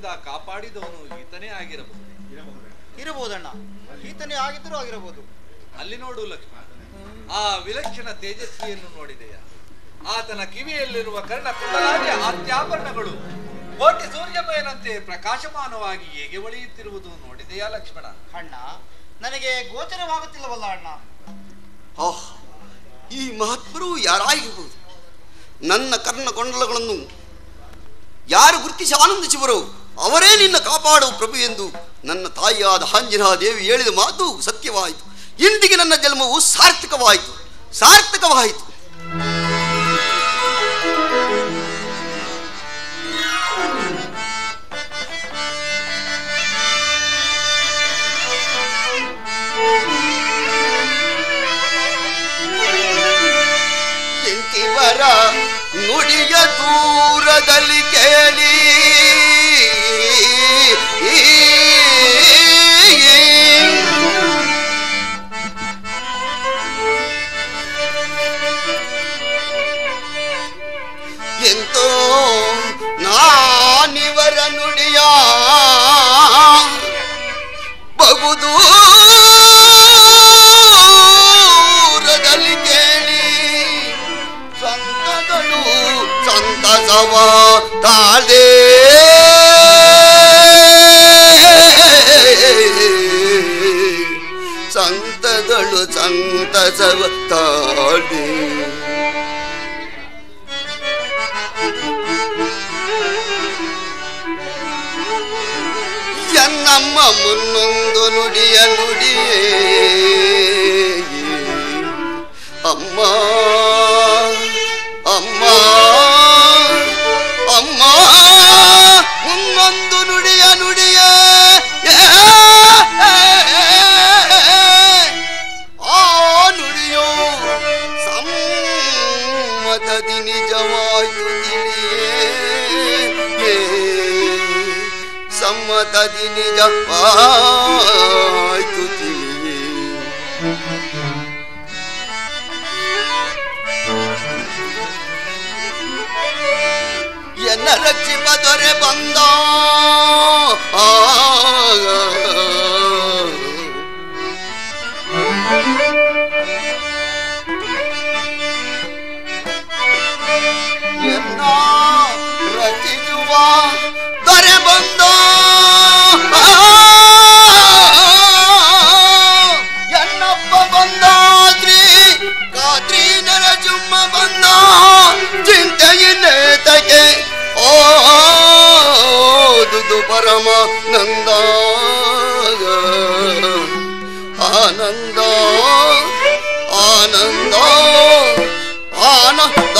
ವಿಪತ್ತಿನಿಂದ ಕಾಪಾಡಿದವನು ಈತನೇ ಆಗಿರಬಹುದು. ಇರಬಹುದಣ್ಣ, ಈತನೇ ಆಗಿದ್ದರೂ ಆಗಿರಬಹುದು. ಅಲ್ಲಿ ನೋಡು ಲಕ್ಷ್ಮಣ, ಆ ವಿಲಕ್ಷಣ ತೇಜಸ್ವಿಯನ್ನು ನೋಡಿದೆಯಾ? ಆತನ ಕಿವಿಯಲ್ಲಿರುವ ಕರ್ಣಕುಂಡಲಾದಿ ಆತ್ಯಾಭರಣಗಳು ಕೋಟಿ ಸೂರ್ಯಮಯನಂತೆ ಪ್ರಕಾಶಮಾನವಾಗಿ ಹೇಗೆ ಹೊಳೆಯುತ್ತಿರುವುದು ನೋಡಿದೆಯಾ ಲಕ್ಷ್ಮಣ? ಅಣ್ಣ, ನನಗೆ ಗೋಚರವಾಗುತ್ತಿಲ್ಲವಲ್ಲ ಅಣ್ಣ. ಈ ಮಹಾತ್ಮರು ಯಾರಾಗಿರಬಹುದು? ನನ್ನ ಕರ್ಣಗೊಂಡಲಗಳನ್ನು ಯಾರು ಗುರುತಿಸಿ ಆನಂದಿಸುವರೋ ಅವರೇ ನಿನ್ನ ಕಾಪಾಡುವ ಪ್ರಭು ಎಂದು ನನ್ನ ತಾಯಿಯಾದ ಆಂಜನಾ ದೇವಿ ಹೇಳಿದ ಮಾತು ಸತ್ಯವಾಯಿತು. ಇಂದಿಗೆ ನನ್ನ ಜನ್ಮವು ಸಾರ್ಥಕವಾಯಿತು. ಇಂತಿವರ ನುಡಿಯ ದೂರದಲ್ಲಿ ಕೇಳಿ ಎಂತೋ ನಾನಿವರ ನುಡಿಯ ಬಹುದೂರದಲ್ಲಿ ಕೇಳಿ ಸಂತಸವ ತಾಳ್ದೆ ಸಂತದಳು ಸಂತಸವ ತಾಳ್ದೆ ಎನ್ನಮ್ಮ ಮುನ್ನೊಂದು ನುಡಿಯ ನುಡಿಯೇ ಅಮ್ಮ ಅಮ್ಮ ಅಮ್ಮ ಮುನ್ನೊಂದು ನುಡಿಯ ನುಡಿಯೇ ಆ ನುಡಿಯೋ ಸಮ್ಮತದಿ ನಿಜವಾಯಿತು ತಿಳಿಯೇ ಸಮ್ಮತದಿ ನಿಜವಾಯಿತು ತಿಳಿಯೇ ಎನ್ನ ರಕ್ಷಿಪ ದೊರೆ ಬಂದ ಎನ್ನ ರಚಿಸುವ ದೊರೆ ಬಂದ ಎನ್ನಪ್ಪ ಬಂದ ಗಾತ್ರಿ ನರಜುಮ್ಮ ಬಂದ ಚಿಂತೆಯಿನ್ನೇತಕ್ಕೆ ಓದುದು ಪರಮ ನಂದ ಆನಂದ ಆನಂದ ಆನಂದ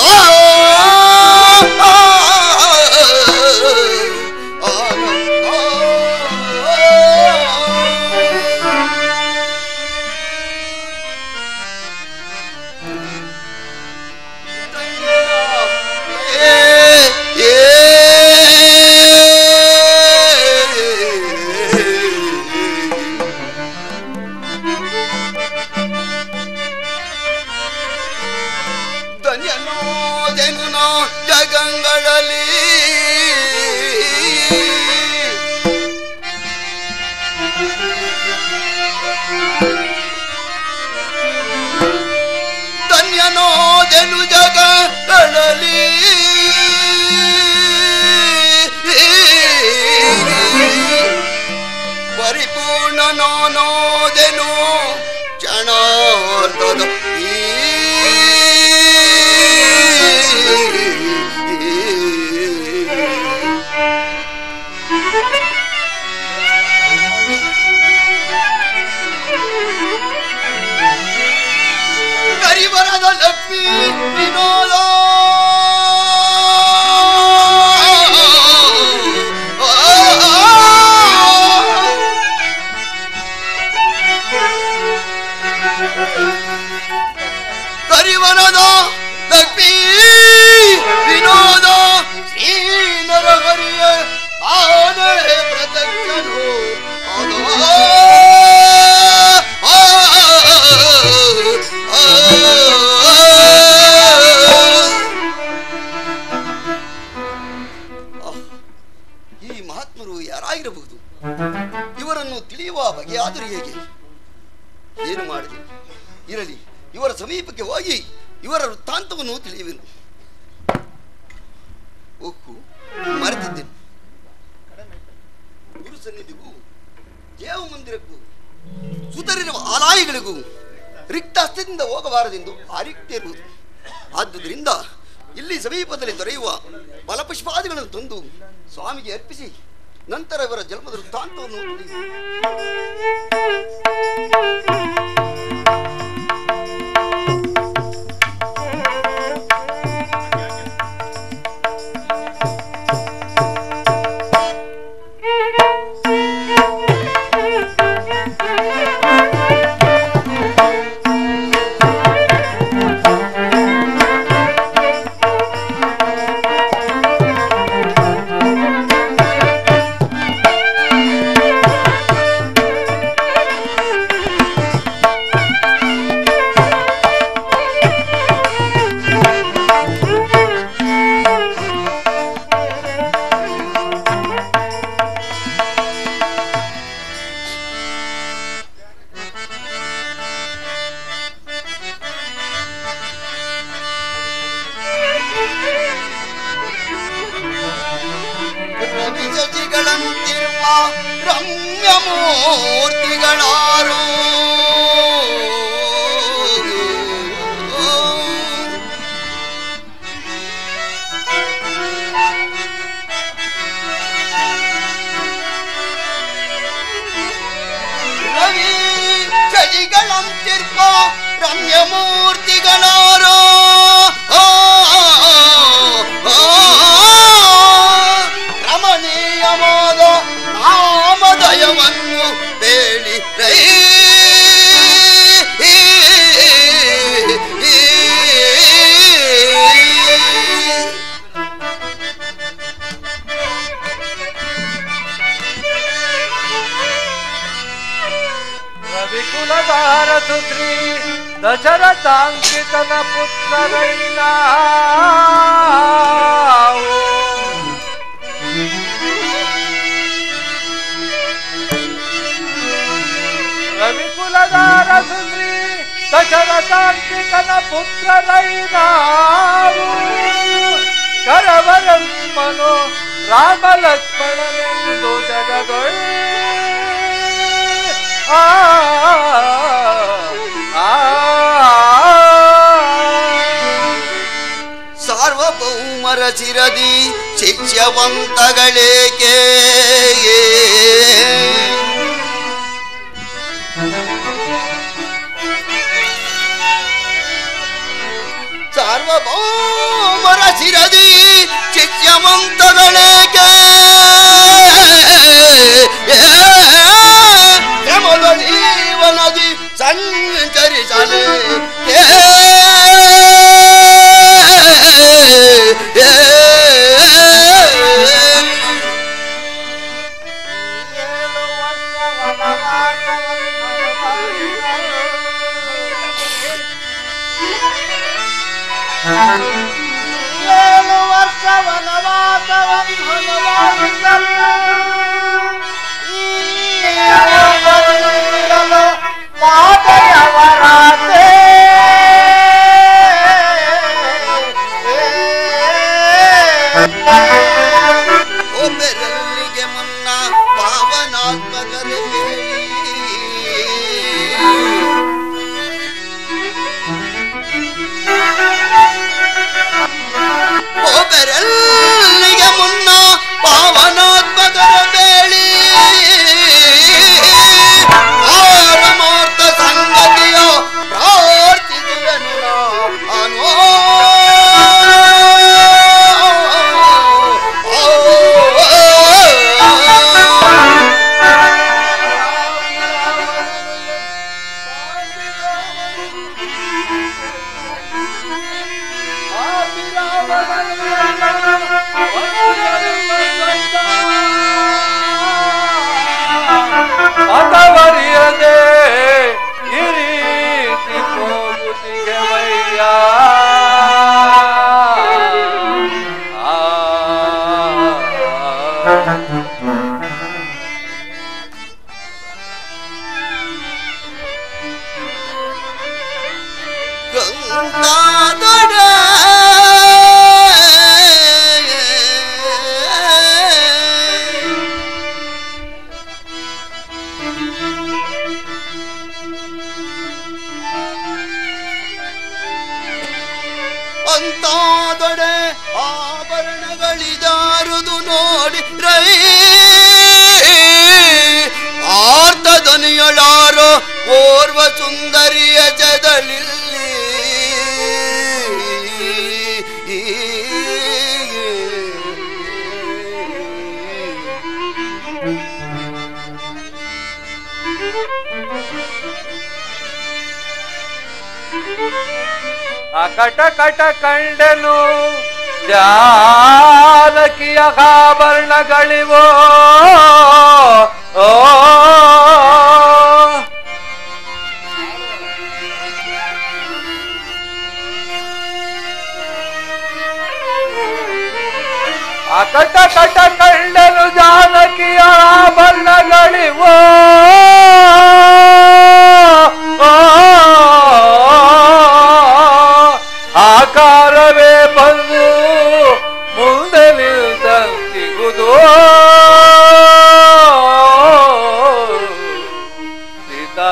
ಜಗಂಗಳಲ್ಲಿ ಧನ್ಯನೋದೆನು ಜಗಂಗಳಲ್ಲಿ ಪರಿಪೂರ್ಣನೋದೆನು ಕ್ಷಣಾರ್ಥದ ಕರಿವರದ ಲಕ್ಷ್ಮೀ ವಿನೋದ ಕರಿವರದ ಲಕ್ಷ್ಮೀ ವಿನೋದ ಶ್ರೀ ನರಹರಿಯ ಆನೆ ಪ್ರತ್ಯಕ್ಷನು ಈ ಮಹಾತ್ಮರು ಏನು ಮಾಡಿದೆ? ಇರಲಿ, ಇವರ ಸಮೀಪಕ್ಕೆ ಹೋಗಿ ಇವರ ವೃತ್ತಾಂತವನ್ನು ತಿಳಿಯುವೆನು. ಓಹೋ, ಮರೆತಿದ್ದೇನೆ. ಗುರು ಸನ್ನಿಧಿಗೂ ದೇವ ಮಂದಿರಕ್ಕೂ ಸುತರಿರುವ ಆಲಯಗಳಿಗೂ ರಿಕ್ತ ಹಸ್ತದಿಂದ ಹೋಗಬಾರದೆಂದು ಆರಿಟ್ಟಿರುವುದು. ಆದುದರಿಂದ ಇಲ್ಲಿ ಸಮೀಪದಲ್ಲಿ ದೊರೆಯುವ ಫಲಪುಷ್ಪಾದಿಗಳನ್ನು ತಂದು ಸ್ವಾಮಿಗೆ ಅರ್ಪಿಸಿ ನಂತರ ಇವರ ಜನ್ಮದ ವೃತ್ತಾಂತವನ್ನು ರಮ್ಯಮೂರ್ತಿಗಳಾರು ರವಿ ಚಳಿಗಳಂತಿರ್ಪ ರಮ್ಯಮೂರ್ತಿಗಳಾರು ರಮಣೀಯವಾದ ನಾಮದಯವನ್ನು ಬೇಡಿ ರೈ ರವಿಕುಲದಾರ ಸುಶ್ರೀ ದಶರಥಾಂಕಿತನ ಪುತ್ರರೈನ ರವಿಕುಲದಾರ ಸುಶ್ರೀ ದಶರಥಾಂಕಿತನ ಪುತ್ರರೈನಾವು ಕರವರಮ್ಮನು ರಾಮ ಲಕ್ಷ್ಮಣನೆಂದು ಜಗದೊಳ್ ಸಾರ್ವಭೌಮರ ಚಿರದಿ ಶಿಷ್ಯವಂತಗಳೇಕೆ ಸಾರ್ವಭೌಮರ ಚಿರದಿ ಶಿಷ್ಯವಂತಗಳೇಕೆ ಕ್ರಮದ ಜೀವನದಿ ಸಂಚರಿಸಲೇ ಏಳು ವರ್ಷ ವನವಾಸವನ್ನು ಮಾತೆಯವರಾತೆ ಒಬ್ಬರಲ್ಲಿಗೆ ಮುನ್ನ ಪಾವನಾತ್ಮಕರೇ ಒಬ್ಬರಲ್ಲಿಗೆ ಮುನ್ನ ಪಾವನಾತ್ಮಕರ ಬೇಳಿ ಆರಮಾರ್ಥ ಸಂಗತಿಯ ಪ್ರಾರ್ಥಿಸುವೆನು ನಾನು ಅದವರಿಯದೆ ಈ ರೀತಿ ಹೋಗುತ್ತಿಗೆ ವಯ್ಯ ಎಂತಾದೊಡೆ ಅಂತಾದೊಡೆ ಆಭರಣಗಳಿದಾರುದು ನೋಡಿ ರೈ ಆರ್ತದನಿಯಳಾರೋ ಓರ್ವ ಸುಂದರಿಯ ಜದಳಿಲ್ಲಿ ಅಕಟ ಕಟ ಕಂಡನು ಜಾನಕಿಯ ಆಭರಣಗಳಿವೋ ಓ ಅಕಟ ಕಟ ಕಂಡನು ಜಾನಕಿಯ ಆಭರಣಗಳಿವೋ ಆಕಾರವೇ ಬಂದು ಮುಂದೆ ನಿಲ್ತಂತಿಗುದು ಸೀತಾ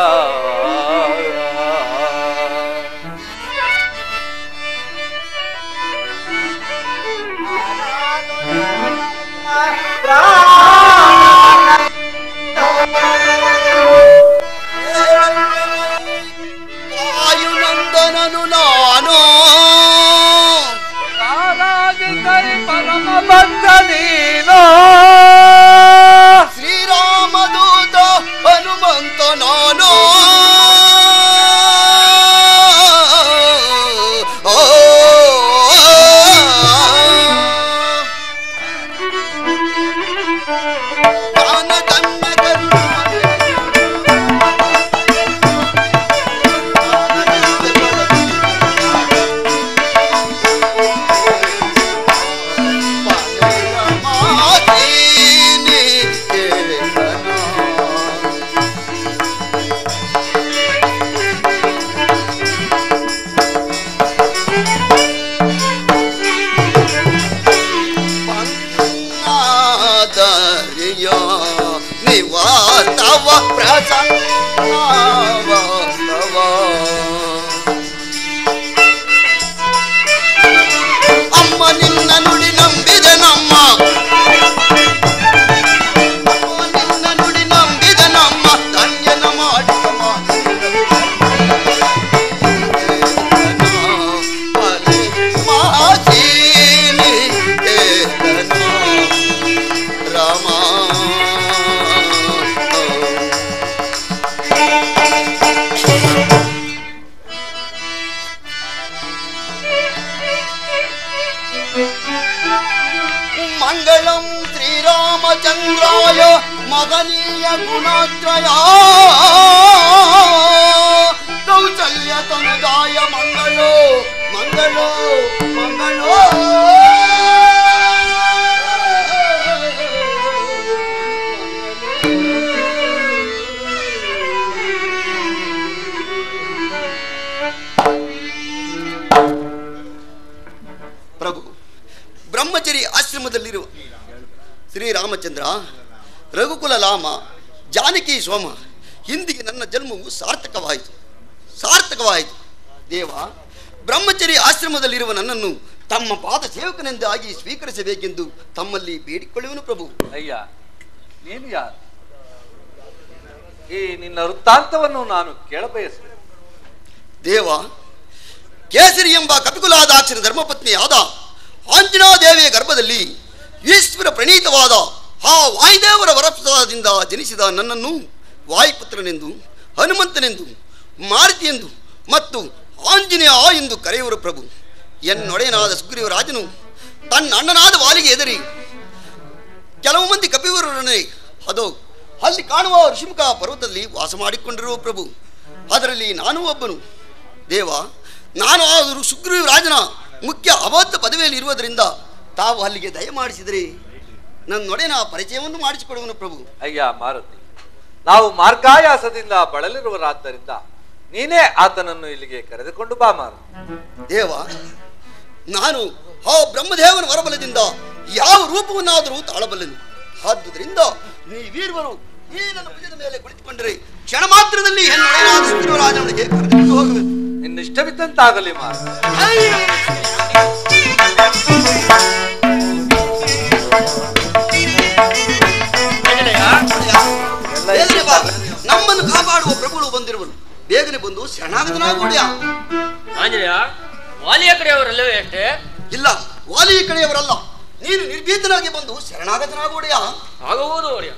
ವಾಯುನಂದನನು ನಾನು ಪರಮ ಭಕ್ತ ನೀನು ಶ್ರೀರಾಮದೂತ ಹನುಮಂತ ನಾನು ನಿವಾತವ ಪ್ರಸನ್ನವ ಅಮ್ಮ ನಿನ್ನ ನುಡಿ ನಂಬಿದೆ ನಮ್ಮ ನಿನ್ನ ನುಡಿ ನಂಬಿದೆ ನಮ್ಮ ಧನ್ಯನ ಮಾಡಿದ ಮಾಸೀನಿ ರಾಮ ಮಂಗಳಂ ಶ್ರೀರಾಮಚಂದ್ರಾಯ ಮಗನೀಯ ಗುಣತ್ರಯ ಕೌಸಲ್ಯ ತನುದಾಯ ಮಂಗಳೋ ಮಂಗಳೋ ಮಂಗಳೋ ಪ್ರಭು ಬ್ರಹ್ಮಚರಿ ಆಶ್ರಮದಲ್ಲಿರುವ ಶ್ರೀರಾಮಚಂದ್ರ ರಘುಕುಲ ಲಾಮ ಜಾನಕಿ ಸೋಮ ಇಂದಿಗೆ ನನ್ನ ಜನ್ಮವು ಸಾರ್ಥಕವಾಯಿತು ದೇವ ಬ್ರಹ್ಮಚರಿ ಆಶ್ರಮದಲ್ಲಿರುವ ನನ್ನನ್ನು ತಮ್ಮ ಪಾದ ಸೇವಕನೆಂದಾಗಿ ಸ್ವೀಕರಿಸಬೇಕೆಂದು ತಮ್ಮಲ್ಲಿ ಬೇಡಿಕೊಳ್ಳುವನು ಪ್ರಭು. ಅಯ್ಯ ನೀನು ಯಾರು? ಈ ನಿನ್ನ ವೃತ್ತಾಂತವನ್ನು ನಾನು ಕೇಳಬಯಸುವೆ. ದೇವ, ಕೇಸರಿ ಎಂಬ ಕಪಿಕುಲಾದಾಕ್ಷರ ಧರ್ಮಪತ್ನಿಯಾದ ಆಂಜನಾದೇವಿಯ ಗರ್ಭದಲ್ಲಿ ಈಶ್ವರ ಪ್ರಣೀತವಾದ ಆ ವಾಯುದೇವರ ವರಪ್ರಸಾದದಿಂದ ಜನಿಸಿದ ನನ್ನನ್ನು ವಾಯುಪುತ್ರನೆಂದು, ಹನುಮಂತನೆಂದು, ಮಾರುತಿಯೆಂದು ಮತ್ತು ಆಂಜನೇಯ ಎಂದು ಕರೆಯುವರು ಪ್ರಭು. ಎನ್ನೊಡೆಯನಾದ ಸುಗ್ರೀವ ರಾಜನು ತನ್ನ ಅಣ್ಣನಾದ ವಾಲಿಗೆ ಎದರಿ ಕೆಲವು ಮಂದಿ ಕಪಿವರೊಡನೆ ಅದು ಅಲ್ಲಿ ಕಾಣುವ ಋಷಿಮುಖ ಪರ್ವತದಲ್ಲಿ ವಾಸ ಮಾಡಿಕೊಂಡಿರುವ ಪ್ರಭು. ಅದರಲ್ಲಿ ನಾನು ಒಬ್ಬನು. ದೇವ, ನಾನು ಆ ಸುಗ್ರೀವ ರಾಜನ ಮುಖ್ಯ ಅಬದ್ಧ ಪದವಿಯಲ್ಲಿ ಇರುವುದರಿಂದ ತಾವು ಅಲ್ಲಿಗೆ ದಯಮಾಡಿಸಿದರೆ ನನ್ನೊಡೆನ ಪರಿಚಯವನ್ನು ಮಾಡಿಸಿಕೊಡುವನು ಪ್ರಭು. ಅಯ್ಯ ಮಾರುತಿ, ನಾವು ಮಾರ್ಗಾಯಾಸದಿಂದ ಬಳಲಿರುವರಾದ್ದರಿಂದ ನೀನೇ ಆತನನ್ನು ಇಲ್ಲಿಗೆ ಕರೆದುಕೊಂಡು ಬಾ ಮಾರು. ದೇವ, ನಾನು ಆ ಬ್ರಹ್ಮದೇವನ ವರಬಲದಿಂದ ಯಾವ ರೂಪವನ್ನಾದರೂ ತಾಳಬಲ್ಲೆನು. ಆದುದರಿಂದ ನೀವೀರ್ವರು ಈ ನನ್ನ ಭುಜದ ಮೇಲೆ ಕುಳಿತುಕೊಂಡರೆ ಕ್ಷಣ ಮಾತ್ರದಲ್ಲಿ ಹೆಣ್ಣೊಡೆಯನಾದ ಸುಗ್ರೀವರಾಜನಿಗೆ ಕರೆದುಕೊಂಡು ಹೋಗಬೇಕು. ನಿನ್ನ ಇಷ್ಟವಿದ್ದಂತಾಗಲಿ ಮಾರು. ಬೇಗನೆ ಬಾ, ನಮ್ಮನ್ನು ಕಾಪಾಡುವ ಪ್ರಭುಗಳು ಬಂದಿರುವರು. ಬೇಗನೆ ಬಂದು ಶರಣಾಗತನಾಗೋಡ್ಯ. ಆಂಜನೇಯ, ವಾಲಿಯ ಕಡೆಯವರಲ್ಲವೇ ಅಷ್ಟೇ? ಇಲ್ಲ, ವಾಲಿ ಕಡೆಯವರಲ್ಲ. ನೀನು ನಿರ್ಭೀತನಾಗಿ ಬಂದು ಶರಣಾಗತನಾಗೋಡ್ಯ. ಆಗಬಹುದು ಒಡೆಯ.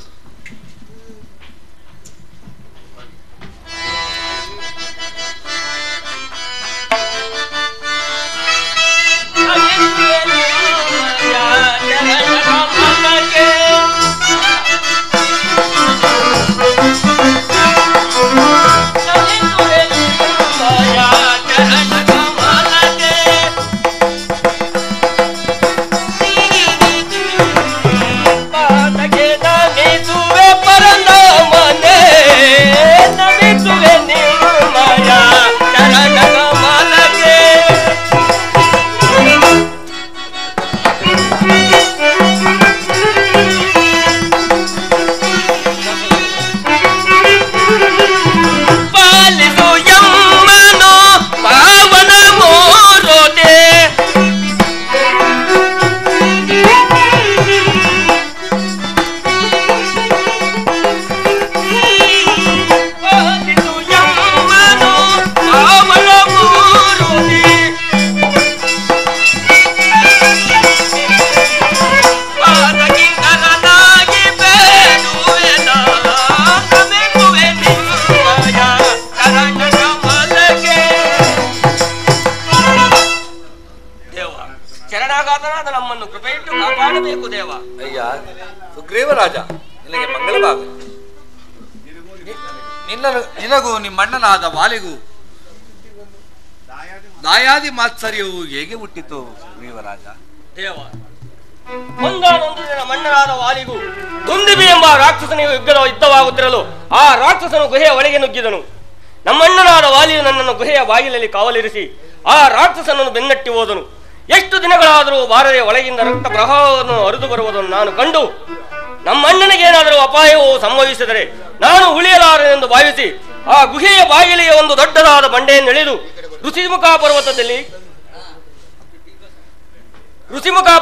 ನಮ್ಮನ್ನು ಕೃಪೆಯಿಟ್ಟು ಕಾಪಾಡಬೇಕು ದೇವ. ಅಯ್ಯ ಸುಗ್ರೀವರಾಜ, ನಿನಗೆ ಮಂಗಳವಾಗಲಿ. ನಿನಗೂ ನಿಮ್ಮಣ್ಣನಾದ ವಾಲಿಗೂ ದಾಯಾದಿ ಮಾತ್ಸರ್ಯವು ಹೇಗೆ ಹುಟ್ಟಿತು ಸುಗ್ರೀವರಾಜ? ದೇವ, ಒಂದಾನೊಂದು ದಿನ ಮಣ್ಣನಾದ ವಾಲಿಗೂ ದುಂದಿಬಿ ಎಂಬ ರಾಕ್ಷಸನಿಗೆ ಯುದ್ಧವಾಗುತ್ತಿರಲು ಆ ರಾಕ್ಷಸನು ಗುಹೆಯ ಒಳಗೆ ನುಗ್ಗಿದನು. ನಮ್ಮಣ್ಣನಾದ ವಾಲಿಯು ನನ್ನನ್ನು ಗುಹೆಯ ಬಾಗಿಲಲ್ಲಿ ಕಾವಲಿರಿಸಿ ಆ ರಾಕ್ಷಸನನ್ನು ಬೆನ್ನಟ್ಟಿ ಹೋದನು. ಎಷ್ಟು ದಿನಗಳಾದರೂ ಬಾರದೆ ಒಳಗಿಂದ ರಕ್ತ ಪ್ರವಾಹವನ್ನು ಹರಿದು ಬರುವುದನ್ನು ನಾನು ಕಂಡು ನಮ್ಮಣ್ಣನಿಗೇನಾದರೂ ಅಪಾಯವು ಸಂಭವಿಸಿದರೆ ನಾನು ಉಳಿಯಲಾರನೆಂದು ಭಾವಿಸಿ ಆ ಗುಹೆಯ ಬಾಗಿಲಿಗೆ ಒಂದು ದೊಡ್ಡದಾದ ಬಂಡೆಯನ್ನೆಳೆದು ಋಷಿಮುಖ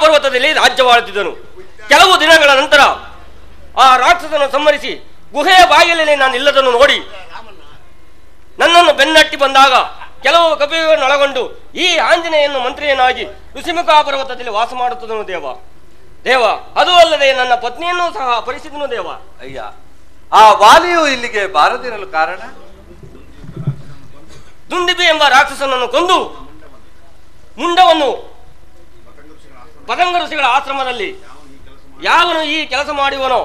ಪರ್ವತದಲ್ಲಿ ರಾಜ್ಯವಾಳುತ್ತಿದ್ದನು. ಕೆಲವು ದಿನಗಳ ನಂತರ ಆ ರಾಕ್ಷಸನ್ನು ಸಂಹರಿಸಿ ಗುಹೆಯ ಬಾಗಿಲಲ್ಲಿ ನಾನು ಇಲ್ಲದನ್ನು ನೋಡಿ ನನ್ನನ್ನು ಬೆನ್ನಟ್ಟಿ ಬಂದಾಗ ಕೆಲವು ಕಪಿಗಳನ್ನು ಒಳಗೊಂಡು ಈ ಆಂಜನೇಯನ್ನು ಮಂತ್ರಿಯನ್ನಾಗಿ ಋಷಿಮುಖ ಪರ್ವತದಲ್ಲಿ ವಾಸ ಮಾಡುತ್ತಿದ್ದನು ದೇವ. ದೇವ, ಅದು ಅಲ್ಲದೆ ನನ್ನ ಪತ್ನಿಯನ್ನು ಸಹ ಅಪಹರಿಸಿದನು ದೇವ. ಅಯ್ಯ, ಆ ವಾಲಿಯು ಇಲ್ಲಿಗೆ ಬಾರದಿರಲು ಕಾರಣ? ದುಂದಿಬಿ ಎಂಬ ರಾಕ್ಷಸನನ್ನು ಕೊಂದು ಮುಂಡವನ್ನು ಪತಂಗ ಋಷಿಗಳ ಆಶ್ರಮದಲ್ಲಿ ಯಾವನು ಈ ಕೆಲಸ ಮಾಡುವನೋ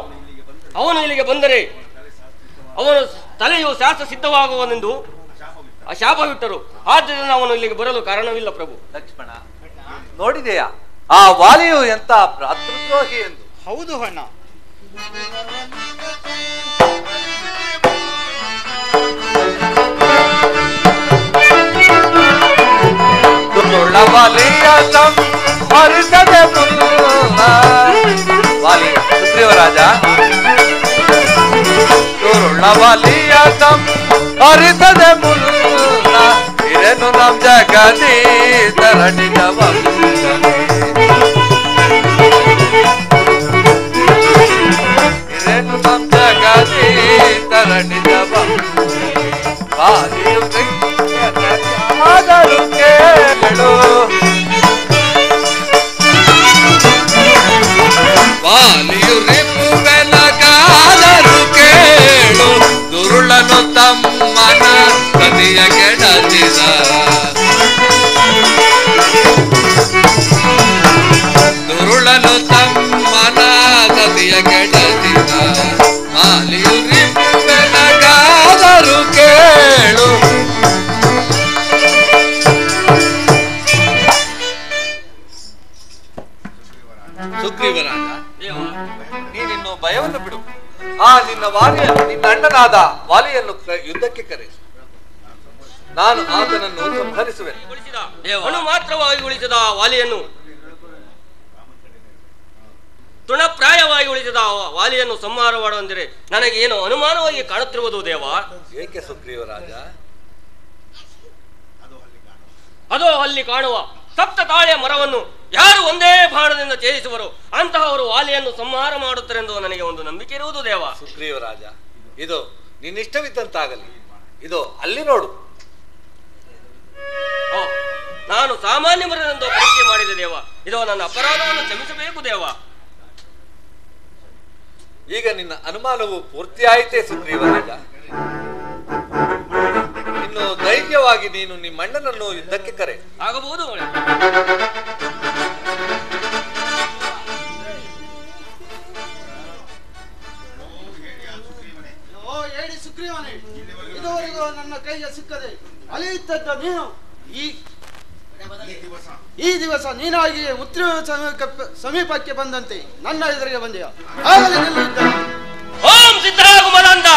ಅವನು ಇಲ್ಲಿಗೆ ಬಂದರೆ ಅವನು ತಲೆಯು ಶಾಸ್ತ್ರ ಸಿದ್ಧವಾಗುವನೆಂದು ಆ ಶಾಪವಿಟ್ಟರು. ಆದ್ದರಿಂದ ಅವನು ಇಲ್ಲಿಗೆ ಬರಲು ಕಾರಣವಿಲ್ಲ ಪ್ರಭು. ಲಕ್ಷ್ಮಣ, ನೋಡಿದೆಯಾ ಆ ವಾಲಿಯು ಎಂತ ಭ್ರಾತೃದ್ರೋಹಿ ಎಂದು? ಹೌದು ಅಣ್ಣ. ವಾಲಿ ಸುಗ್ರೀವರಾಜ, ಹರಿತದೆ ಮುನ್ನ ಇರೇನು ನಮ್ ಜಗದಿ ತರಣಿದವ ಇರೇನು ನಮ್ ಜಗದಿ ತರಣಿದವ ವಾಲಿಯು ಆದರೂ ಕೇಳು ವಾಲಿಯು ರಿಪು ಬೆಲಗಾದರೂ ಕೇಳು ದುರುಳನು ತಮ್ಮನ ಪತಿಯ ಕೆಡದಿದ ದುರುಳನು ತಮ್ಮನ ಪತಿಯ ಕೆಡದಿದ ವಾಲಿಯು ರಿಪು ಬೆಲಗಾದರೂ ಕೇಳು. ಸುಗ್ರೀವರಾಜ, ನೀನಿನ್ನು ಭಯವನ್ನು ಬಿಡು. ನಿನ್ನ ಅಣ್ಣನಾದ ವಾಲಿಯನ್ನು ಯುದ್ಧಕ್ಕೆ ಕರೆಸು. ನಾನು ಆತನನ್ನು ಸಂಹರಿಸುವೆನು. ಅಣು ಮಾತ್ರವಾಗಿ ಉಳಿಸಿದ ವಾಲಿಯನ್ನು, ತೃಣಪ್ರಾಯವಾಗಿ ಉಳಿಸಿದ ವಾಲಿಯನ್ನು ಸಂಹಾರ ಮಾಡುವಂದರೆ ನನಗೆ ಏನು ಅನುಮಾನವಾಗಿ ಕಾಣುತ್ತಿರುವುದು ದೇವ? ಏಕೆ ಸುಗ್ರೀವ ರಾಜ? ಅದೋ ಅಲ್ಲಿ ಕಾಣುವ ಸಪ್ತ ತಾಳೆಯ ಮರವನ್ನು ಯಾರು ಒಂದೇ ಬಾಣದಿಂದ ಛೇದಿಸುವರು ಅಂತಹವರು ವಾಲಿಯನ್ನು ಸಂಹಾರ ಮಾಡುತ್ತಾರೆಂದು ನನಗೆ ಒಂದು ನಂಬಿಕೆ ಇರುವುದು ದೇವ. ಸುಗ್ರೀವ ರಾಜ, ಇದು ನಿನ್ನಿಷ್ಟವಿದ್ದಂತಾಗಲಿ. ಇದು ಅಲ್ಲಿ ನೋಡು. ನಾನು ಸಾಮಾನ್ಯ ಮರನೆಂದು ಪರೀಕ್ಷೆ ಮಾಡಿದೆ ದೇವ. ಇದು ನನ್ನ ಅಪರಾಧವನ್ನು ಕ್ಷಮಿಸಬೇಕು ದೇವ. ಈಗ ನಿನ್ನ ಅನುಮಾನವು ಪೂರ್ತಿಯಾಯಿತೇ ಸುಗ್ರೀವ ರಾಜ? ಇನ್ನು ಧೈರ್ಯವಾಗಿ ನೀನು ನಿಮ್ಮ ಅಣ್ಣನನ್ನು ಯುದ್ಧಕ್ಕೆ ಕರೆ. ಆಗಬಹುದು. ಹೇಳಿ ಸುಗ್ರೀವನೇ, ಇದುವರೆಗೂ ನನ್ನ ಕೈಗೆ ಸಿಕ್ಕದೆ ಅಲಿಯುತ್ತಿದ್ದ ನೀನು ಈ ದಿವಸ ನೀನಾಗಿ ಉತ್ತರ ಸಮೀಪಕ್ಕೆ ಬಂದಂತೆ ನನ್ನ ಎದುರಿಗೆ ಬಂದೆಯ. ಆಗಲೇ ನಿಲ್ಲಿದ್ದ ಓಂ ಸಿದ್ಧರಾಗು ಮದಂದ.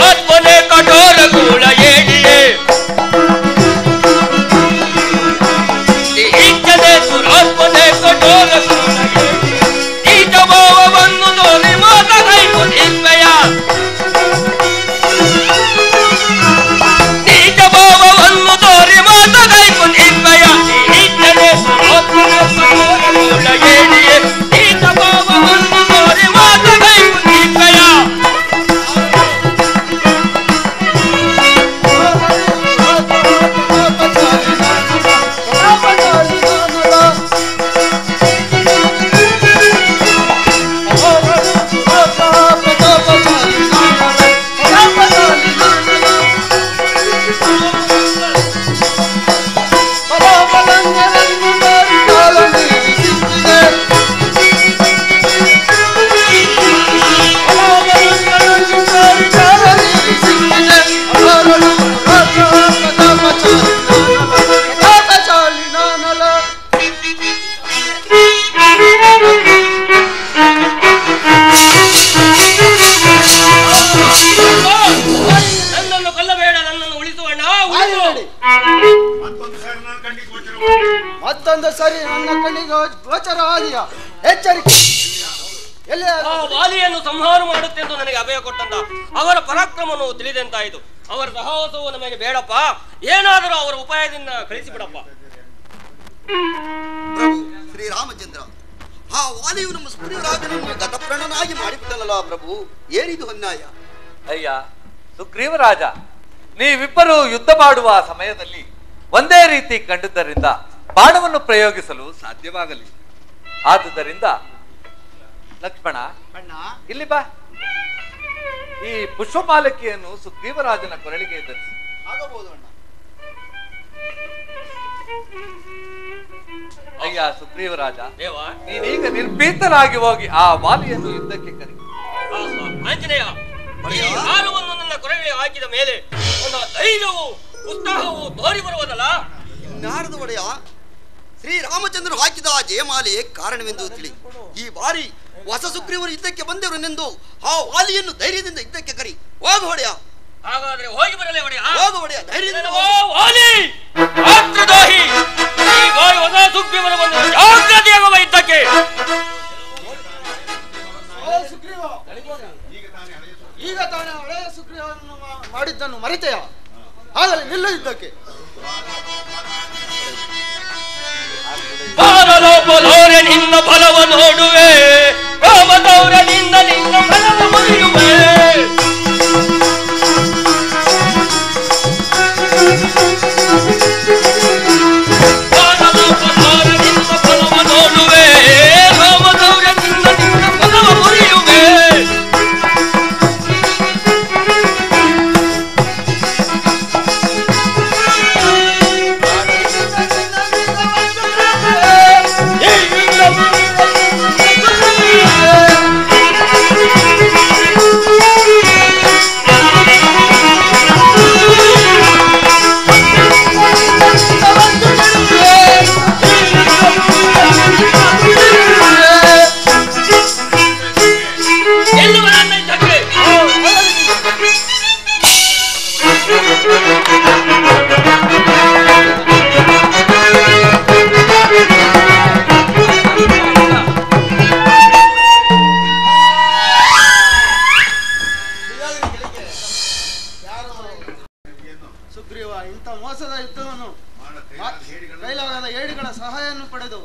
ಆತ್ಮನೆ ಕಠೋರ ಗೂಢ ಏಡಿಯೇ ಆತ್ಮನೆ ಕಠೋರ ಗೂಢ ಈತ ಭಾವವನ್ನು ತೋರಿ ಮಾತ ಕೈಕು ನಿನ್ಮಯ ನೀತ ಭಾವವನ್ನು ತೋರಿ ಮಾತ ಕೈಕು ನಿನ್ಮಯ ಈತನೇ ಆತ್ಮನೆ ಕಠೋರ ಗೂಢ ಏಡಿಯೇ ಈತ ಭಾವವನ್ನು ತೋರಿ ಮಾತ ಕೈಕು ನಿನ್ಮಯ ನನ್ನನ್ನು ಕೊಲ್ಲಬೇಡ, ನನ್ನನ್ನು ಉಳಿಸುವಣ್ಣ. ಮತ್ತೊಂದು ಸರಿ ನನ್ನ ಕಣ್ಣಿಗೆ ಗೋಚರವಾಗಿಯ ಎಚ್ಚರಿಕೆ. ಆ ವಾಲಿಯನ್ನು ಸಂಹಾರ ಮಾಡುತ್ತೆಂದು ನನಗೆ ಅಭಯ ಕೊಟ್ಟಂತ ಅವರ ಪರಾಕ್ರಮವನ್ನು ತಿಳಿದಂತಾಯಿತು. ಅವರ ಸಹವಾಸವು ನಮಗೆ ಬೇಡಪ್ಪ. ಏನಾದರೂ ಅವರ ಉಪಾಯದಿಂದ ಕಳಿಸಿಬಿಡಪ್ಪ. ಪ್ರಭು ಶ್ರೀರಾಮಚಂದ್ರ, ಆ ವಾಲಿಯು ನಮ್ಮ ಸುಗ್ರೀವರಾಜನನ್ನು ಗತಪ್ರಾಣನಾಗಿ ಮಾಡಿಬಿಟ್ಟಲ್ಲ ಪ್ರಭು. ಏನಿದು ಅನ್ಯಾಯ? ಅಯ್ಯ ಸುಗ್ರೀವ ರಾಜ, ನೀವಿಬ್ಬರು ಯುದ್ಧ ಮಾಡುವ ಸಮಯದಲ್ಲಿ ಒಂದೇ ರೀತಿ ಕಂಡುದರಿಂದ ಬಾಣವನ್ನು ಪ್ರಯೋಗಿಸಲು ಸಾಧ್ಯವಾಗಲಿಲ್ಲ. ಆದುದರಿಂದ ಲಕ್ಷ್ಮಣ, ಇಲ್ಲಿ ಬಾ. ಈ ಪುಷ್ಪಮಾಲಿಕೆಯನ್ನು ಸುಗ್ರೀವರಾಜನ ಕೊರಳಿಗೆ ಧರಿಸಿ. ಆಗಬಹುದು ಅಣ್ಣ. ಅಯ್ಯ ಸುಗ್ರೀವರಾಜ, ದೇವ, ನೀನೀಗ ನಿರ್ಭೀತರಾಗಿ ಹೋಗಿ ಆ ವಾಲಿಯನ್ನು ಯುದ್ಧಕ್ಕೆ ಕರೆ. ಆಂಜನೇಯ, ಈ ಹಾರವನ್ನು ನನ್ನ ಕೊರಳಿಗೆ ಹಾಕಿದ ಮೇಲೆ ಒಂದು ಧೈರ್ಯವು ಉತ್ಸಾಹವು ತೋರಿ ಬರುವುದಲ್ಲ. ನಾರದ ಒಡೆಯ, ಶ್ರೀರಾಮಚಂದ್ರನು ಹಾಕಿದ ಆ ಜಯಮಾಲೆಯೇ ಕಾರಣವೆಂದು ತಿಳಿ. ಈ ಬಾರಿ ಹೊಸ ಸುಗ್ರೀವರು ಯುದ್ಧಕ್ಕೆ ಬಂದವರನ್ನೆಂದು ಆ ವಾಲಿಯನ್ನು ಧೈರ್ಯದಿಂದ ಯುದ್ಧಕ್ಕೆ ಕರಿ. ಹೋಗು ಒಡೆಯ. ಹಾಗಾದ್ರೆ ಹೋಗಿ ಬರಲೇ ಒಡೆಯ? ಹೋಗು ಒಡೆಯ, ಧೈರ್ಯದಿಂದ. ವಾಲಿ ಆತ್ಮದ್ರೋಹಿ, ಈ ಬಾರಿ ಹೊಸ ಸುಗ್ರೀವರು ಬಂದು ಜಾಗ್ರತೆಯಾಗುವ ಯುದ್ಧಕ್ಕೆ. ಸುಗ್ರೀವ, ಈಗ ತಾನೇ ಹಳೆಯ ಸುಗ್ರೀವನನ್ನು ಮಾಡಿದ್ದನ್ನು ಮರೆತೆಯ? ಆಗಲೇ ನಿಲ್ಲ ಯುದ್ಧಕ್ಕೆ. ಬಾರಲೋಪಲೋರೆ ನಿನ್ನ ಬಲವ ನೋಡುವೆ, ರಾಮದೌರನಿಂದ ನಿನ್ನ ಬಲವ ಮುರಿಯುವೆ. ಬಾರಲೋಪಲೋರೆ ನಿನ್ನ ಬಲವ ನೋಡುವೆ, ರಾಮದೌರನಿಂದ ನಿನ್ನ ಬಲವ ಮುರಿಯುವೆ. ಮೋಸದ ಯುದ್ಧವನ್ನು ಕೈಲಾಗದ ಏಡಿಗಳ ಸಹಾಯವನ್ನು ಪಡೆದು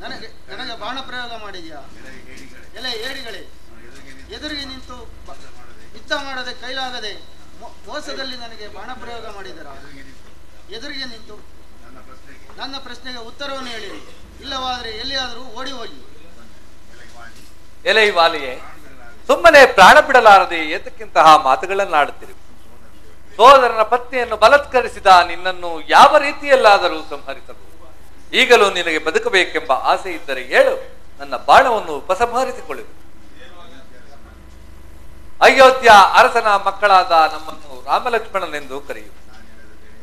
ನನಗೆ ಬಾಣ ಪ್ರಯೋಗ ಮಾಡಿದ್ಯಾ? ಎಲೆ ಏಡಿಗಳೇ, ಎದುರಿಗೆ ನಿಂತು ಯುದ್ಧ ಮಾಡದೆ ಕೈಲಾಗದೆ ಮೋಸದಲ್ಲಿ ನನಗೆ ಬಾಣ ಪ್ರಯೋಗ ಮಾಡಿದರ? ಎದುರಿಗೆ ನಿಂತು ನನ್ನ ಪ್ರಶ್ನೆಗೆ ಉತ್ತರವನ್ನು ಹೇಳಿ, ಇಲ್ಲವಾದರೆ ಎಲ್ಲಿಯಾದರೂ ಓಡಿ ಹೋಗಿ. ಎಲೆ ವಾಲಿಯೇ, ಸುಮ್ಮನೆ ಪ್ರಾಣ ಬಿಡಲಾರದೆ ಏತಕ್ಕಿಂತಹ ಮಾತುಗಳನ್ನಾಡುತ್ತಿರು. ಸೋದರನ ಪತ್ನಿಯನ್ನು ಬಲಾತ್ಕರಿಸಿದ ನಿನ್ನನ್ನು ಯಾವ ರೀತಿಯಲ್ಲಾದರೂ ಸಂಹರಿಸಬಹುದು. ಈಗಲೂ ನಿನಗೆ ಬದುಕಬೇಕೆಂಬ ಆಸೆ ಇದ್ದರೆ ಹೇಳು, ನನ್ನ ಬಾಣವನ್ನು ಉಪಸಂಹರಿಸಿಕೊಳ್ಳುವುದು. ಅಯೋಧ್ಯ ಅರಸನ ಮಕ್ಕಳಾದ ನಮ್ಮನ್ನು ರಾಮಲಕ್ಷ್ಮಣನೆಂದು ಕರೆಯು.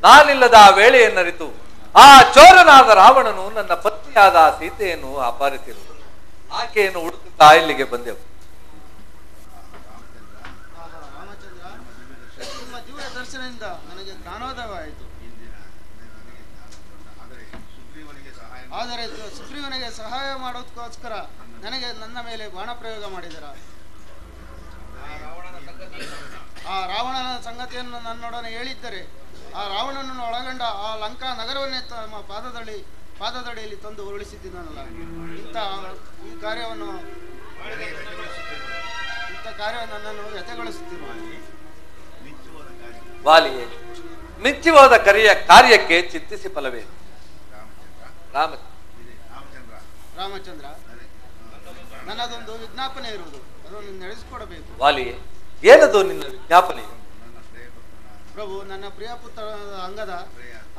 ನಾನಿಲ್ಲದ ವೇಳೆಯನ್ನರಿತು ಆ ಚೋರನಾದ ರಾವಣನು ನನ್ನ ಪತ್ನಿಯಾದ ಸೀತೆಯನ್ನು ಅಪಹರಿಸಿರುವುದು. ಆಕೆಯನ್ನು ಹುಡುಕುತ್ತಾ ಇಲ್ಲಿಗೆ ಬಂದೆವು. ರಾಮಚಂದ್ರ, ನಿಮ್ಮ ದಿವ್ಯ ದರ್ಶನದಿಂದ ನನಗೆ ಜ್ಞಾನೋದಯವಾಯಿತು. ಆದರೆ ಸುಗ್ರೀವನಿಗೆ ಸಹಾಯ ಮಾಡೋದಕ್ಕೋಸ್ಕರ ನನಗೆ ನನ್ನ ಮೇಲೆ ಬಾಣ ಪ್ರಯೋಗ ಮಾಡಿದರ? ಆ ರಾವಣನ ಸಂಗತಿಯನ್ನು ನನ್ನೊಡನೆ ಹೇಳಿದ್ದರೆ ಆ ರಾವಣನನ್ನು ಒಳಗೊಂಡ ಆ ಲಂಕಾ ನಗರವನ್ನೇ ತಮ್ಮ ಪಾದದಡಿಯಲ್ಲಿ ತಂದು ಉರುಳಿಸಿದ್ದೀನಲ್ಲ. ಇಂಥ ಕಾರ್ಯವನ್ನು ನನ್ನನ್ನು ವ್ಯಥೆಗೊಳಿಸುತ್ತಿರುವ ವಾಲಿಯೇ, ಮಿಂಚಿ ಹೋದ ಕಾರ್ಯಕ್ಕೆ ಚಿಂತಿಸಿ ಫಲವೇನು? ರಾಮಚಂದ್ರ, ನನ್ನದೊಂದು ವಿಜ್ಞಾಪನೆ ಇರುವುದು, ಅದನ್ನು ನಡೆಸಿಕೊಡಬೇಕು. ವಾಲಿಯೇ, ಏನದು ನಿನ್ನ ವಿಜ್ಞಾಪನೆ? ಪ್ರಭು, ನನ್ನ ಪ್ರಿಯ ಪುತ್ರನಾದ ಅಂಗದ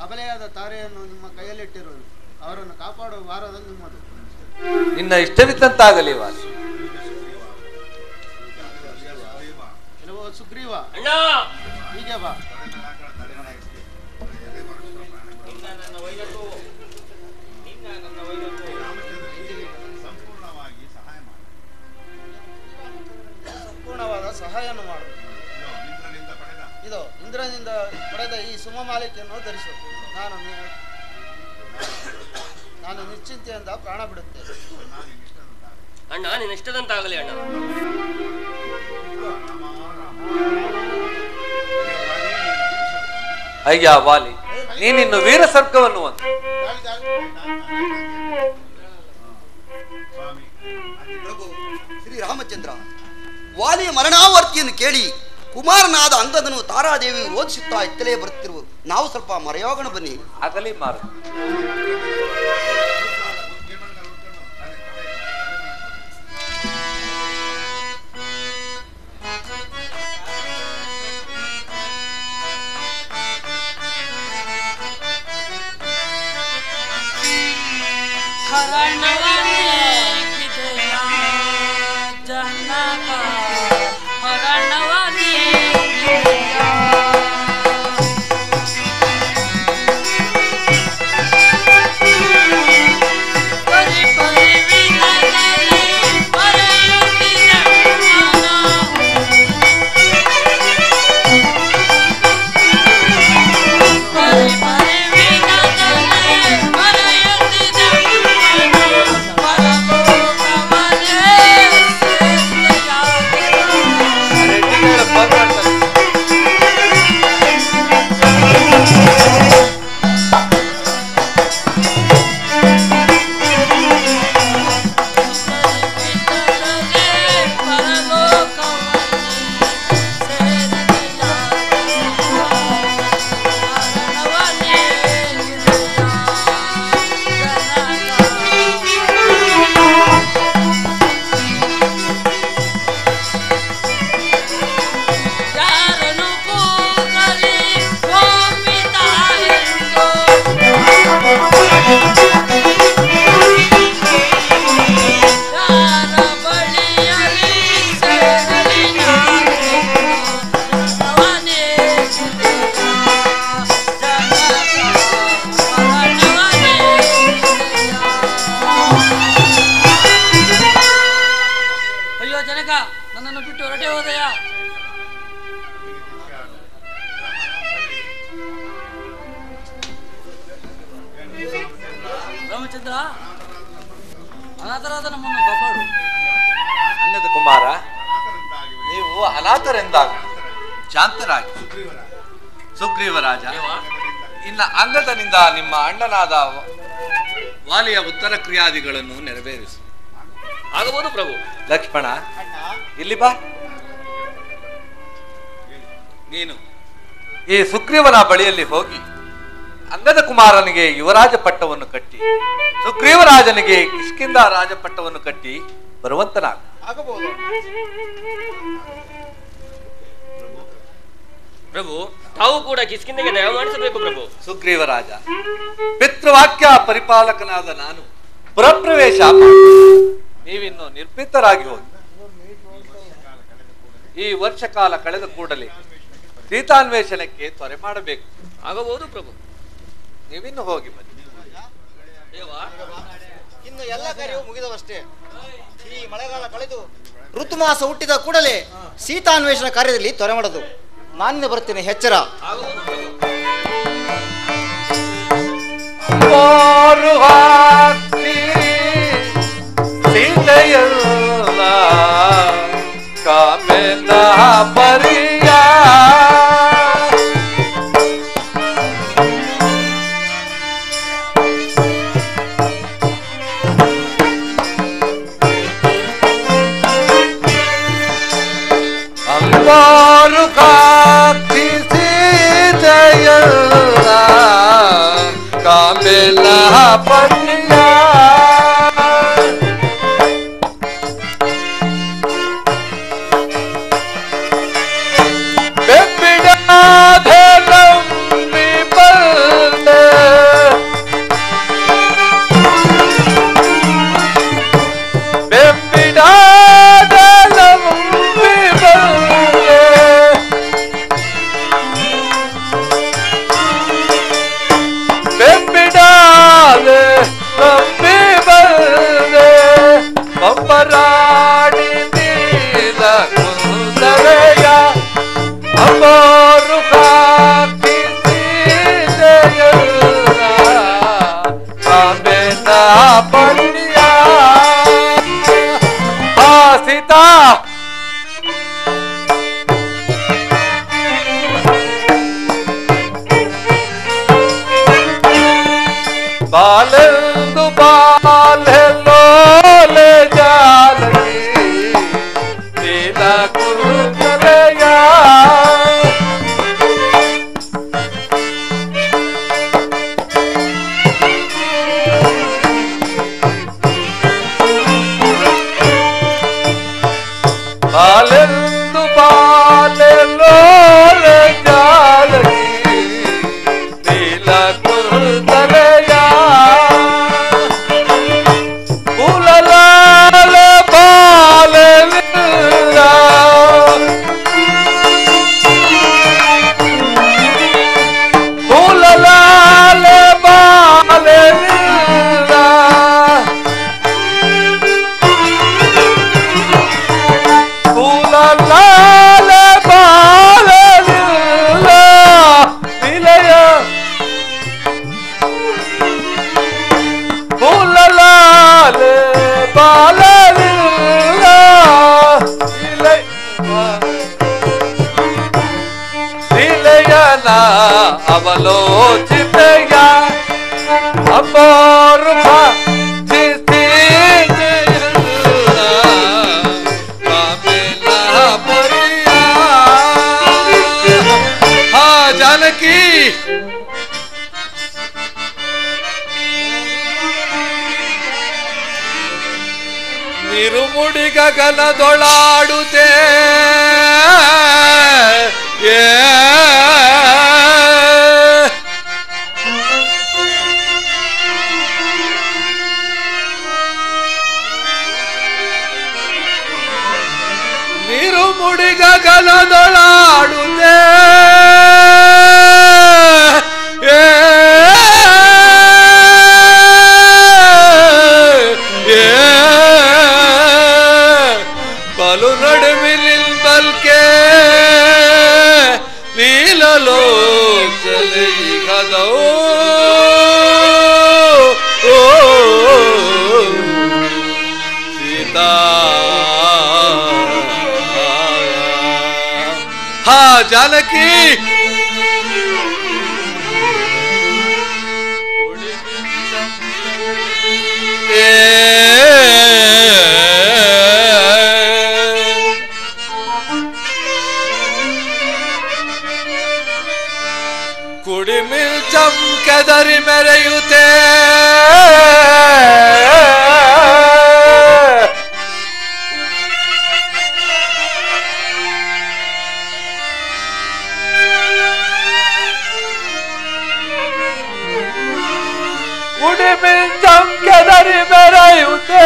ಅಬಲೆಯಾದ ತಾರೆಯನ್ನು ನಿಮ್ಮ ಕೈಯಲ್ಲಿಟ್ಟಿರುವುದು. ಅವರನ್ನು ಕಾಪಾಡುವ ಭಾರದ ನಿಮ್ಮದು. ನಿನ್ನ ಇಷ್ಟವಿದ್ದಂತಾಗಲಿ ವಾಲಿ. ಕೆಲವು ಸುಗ್ರೀವ, ಹೀಗೆ ಬಾ. ಸಂಪೂರ್ಣವಾದ ಸಹಾಯವನ್ನು ಮಾಡು. ಇದು ಇಂದ್ರನಿಂದ ಪಡೆದ ಈ ಸುಮಮಾಲಿಕೆಯನ್ನು ಧರಿಸು. ನಾನು ನಿಶ್ಚಿಂತೆಯಿಂದ ಪ್ರಾಣ ಬಿಡುತ್ತೇನೆ. ಅಣ್ಣ, ನಿನ್ನ ಇಷ್ಟದಂತಾಗಲಿ ಅಣ್ಣ. ಅಯ್ಯ ವಾಲಿ, ನೀನಿನ್ನು ವೀರ ಸರ್ಗವನ್ನು ಒಂದು. ಪ್ರಭು ಶ್ರೀರಾಮಚಂದ್ರ, ವಾಲಿಯ ಮರಣಾವರ್ತಿಯನ್ನು ಕೇಳಿ ಕುಮಾರನಾದ ಅಂಗದನು ತಾರಾದೇವಿ ರೋಧಿಸುತ್ತಾ ಇತ್ತಲೇ ಬರುತ್ತಿರುವುದು. ನಾವು ಸ್ವಲ್ಪ ಮರೆಯೋಗಣ ಬನ್ನಿ. ಆಗಲಿ ಮಾರು. ರಾಮಚಂದ್ರ, ಅನಾಥರಾದ ನಮ್ಮನ್ನು ಕಾಪಾಡು. ಅನ್ನದ ಕುಮಾರ, ನೀವು ಅನಾಥರೆಂದಾಗ ಶಾಂತರಾಗಿ. ಸುಗ್ರೀವ ರಾಜ, ಇನ್ನ ಅಂಗದನಿಂದ ನಿಮ್ಮ ಅಣ್ಣನಾದ ವಾಲಿಯ ಉತ್ತರ ಕ್ರಿಯಾದಿಗಳನ್ನು ನೆರವೇರಿಸು. ಆಗಬಹುದು ಪ್ರಭು. ಲಕ್ಷ್ಮಣ, ಇಲ್ಲಿ ಬಾ. ನೀನು ಈ ಸುಗ್ರೀವನ ಬಳಿಯಲ್ಲಿ ಹೋಗಿ ಅಂಗದ ಕುಮಾರನಿಗೆ ಯುವರಾಜ ಪಟ್ಟವನ್ನು ಕಟ್ಟಿ ಸುಗ್ರೀವರಾಜನಿಗೆ ಕಿಷ್ಕಿಂಧ ರಾಜಪಟ್ಟವನ್ನು ಕಟ್ಟಿ ಬರುವಂತನಾಗ. ಆಗಬಹುದು. ಪ್ರಭು, ತಾವು ಕೂಡ ಕಿಷ್ಕಿಂಧೆಗೆ ದಯ ಮಾಡಿಸಬೇಕು ಪ್ರಭು. ಸುಗ್ರೀವರಾಜ, ಪಿತೃವಾಕ್ಯ ಪರಿಪಾಲಕನಾದ ನಾನು ಪುರಪ್ರವೇಶ ನೀವಿನ್ನು ನಿರ್ಭೀತರಾಗಿ ಹೋಗಿ ಈ ವರ್ಷ ಕಾಲ ಕಳೆದ ಕೂಡಲೇ ಸೀತಾನ್ವೇಷಣಕ್ಕೆ ತ್ವರೆ ಮಾಡಬೇಕು. ಆಗಬಹುದು ಪ್ರಭು. ನೀವಿನ್ನು ಹೋಗಿ ಬನ್ನಿ. ಇನ್ನು ಎಲ್ಲ ಕಾರ್ಯವೂ ಮುಗಿದವಷ್ಟೇ. ಈ ಮಳೆಗಾಲ ಕಳೆದು ಋತುಮಾಸ ಹುಟ್ಟಿದ ಕೂಡಲೇ ಸೀತಾನ್ವೇಷಣ ಕಾರ್ಯದಲ್ಲಿ ತ್ವರೆ ಮಾಡೋದು. ನಾನಿಂದ ಬರ್ತೇನೆ, ಎಚ್ಚರ. ಸೀತೆಯಲ್ಲ ಕಾಮೆನ ಪರಿಯ ಅಂಬಾರು ಕಾಕ್ಷಿ ಸೀತೆಯಲ್ಲ ಕಾಮೆನ ಪರಿಯ ಬಾಲೆಂದು ಬಾಲೆಲ್ಲೋಲೆ ಜಾಲಗಿ ನೀಲ ಕುರುತಲೆಯ ಬಾಲೆಂದು ಬಾಲೆಲ್ಲೋಲೆ ಜಾಲಗಿ ನೀಲ ಕುರುತಲೆಯ ಅವಲೋಚಿತೆಯ ಅಪೂರ್ವ ಜಾನಕಿ ನಿರುಮುಡಿ ಗಗನದೊಳಾಡುತ್ತೆ ನಿರುಮುಡಿ ಗಗನದೊಳಾಡುತ್ತೆ ಬಲು ನಡುವಿನಿಲ್ ಬಲ್ಕೆ ನೀಲಲೋ ಚಲಿಗದೋ ಸೀತಾ ಹಾ ಜಾನಕಿ ಕುಡಿಮಿಲ್ ಚಮಕೆದರಿ ಮೆರೆಯುತ್ತೆ ಕುಡಿಮಿಲ್ ಚಮಕೆದರಿ ಮೆರೆಯುತ್ತೆ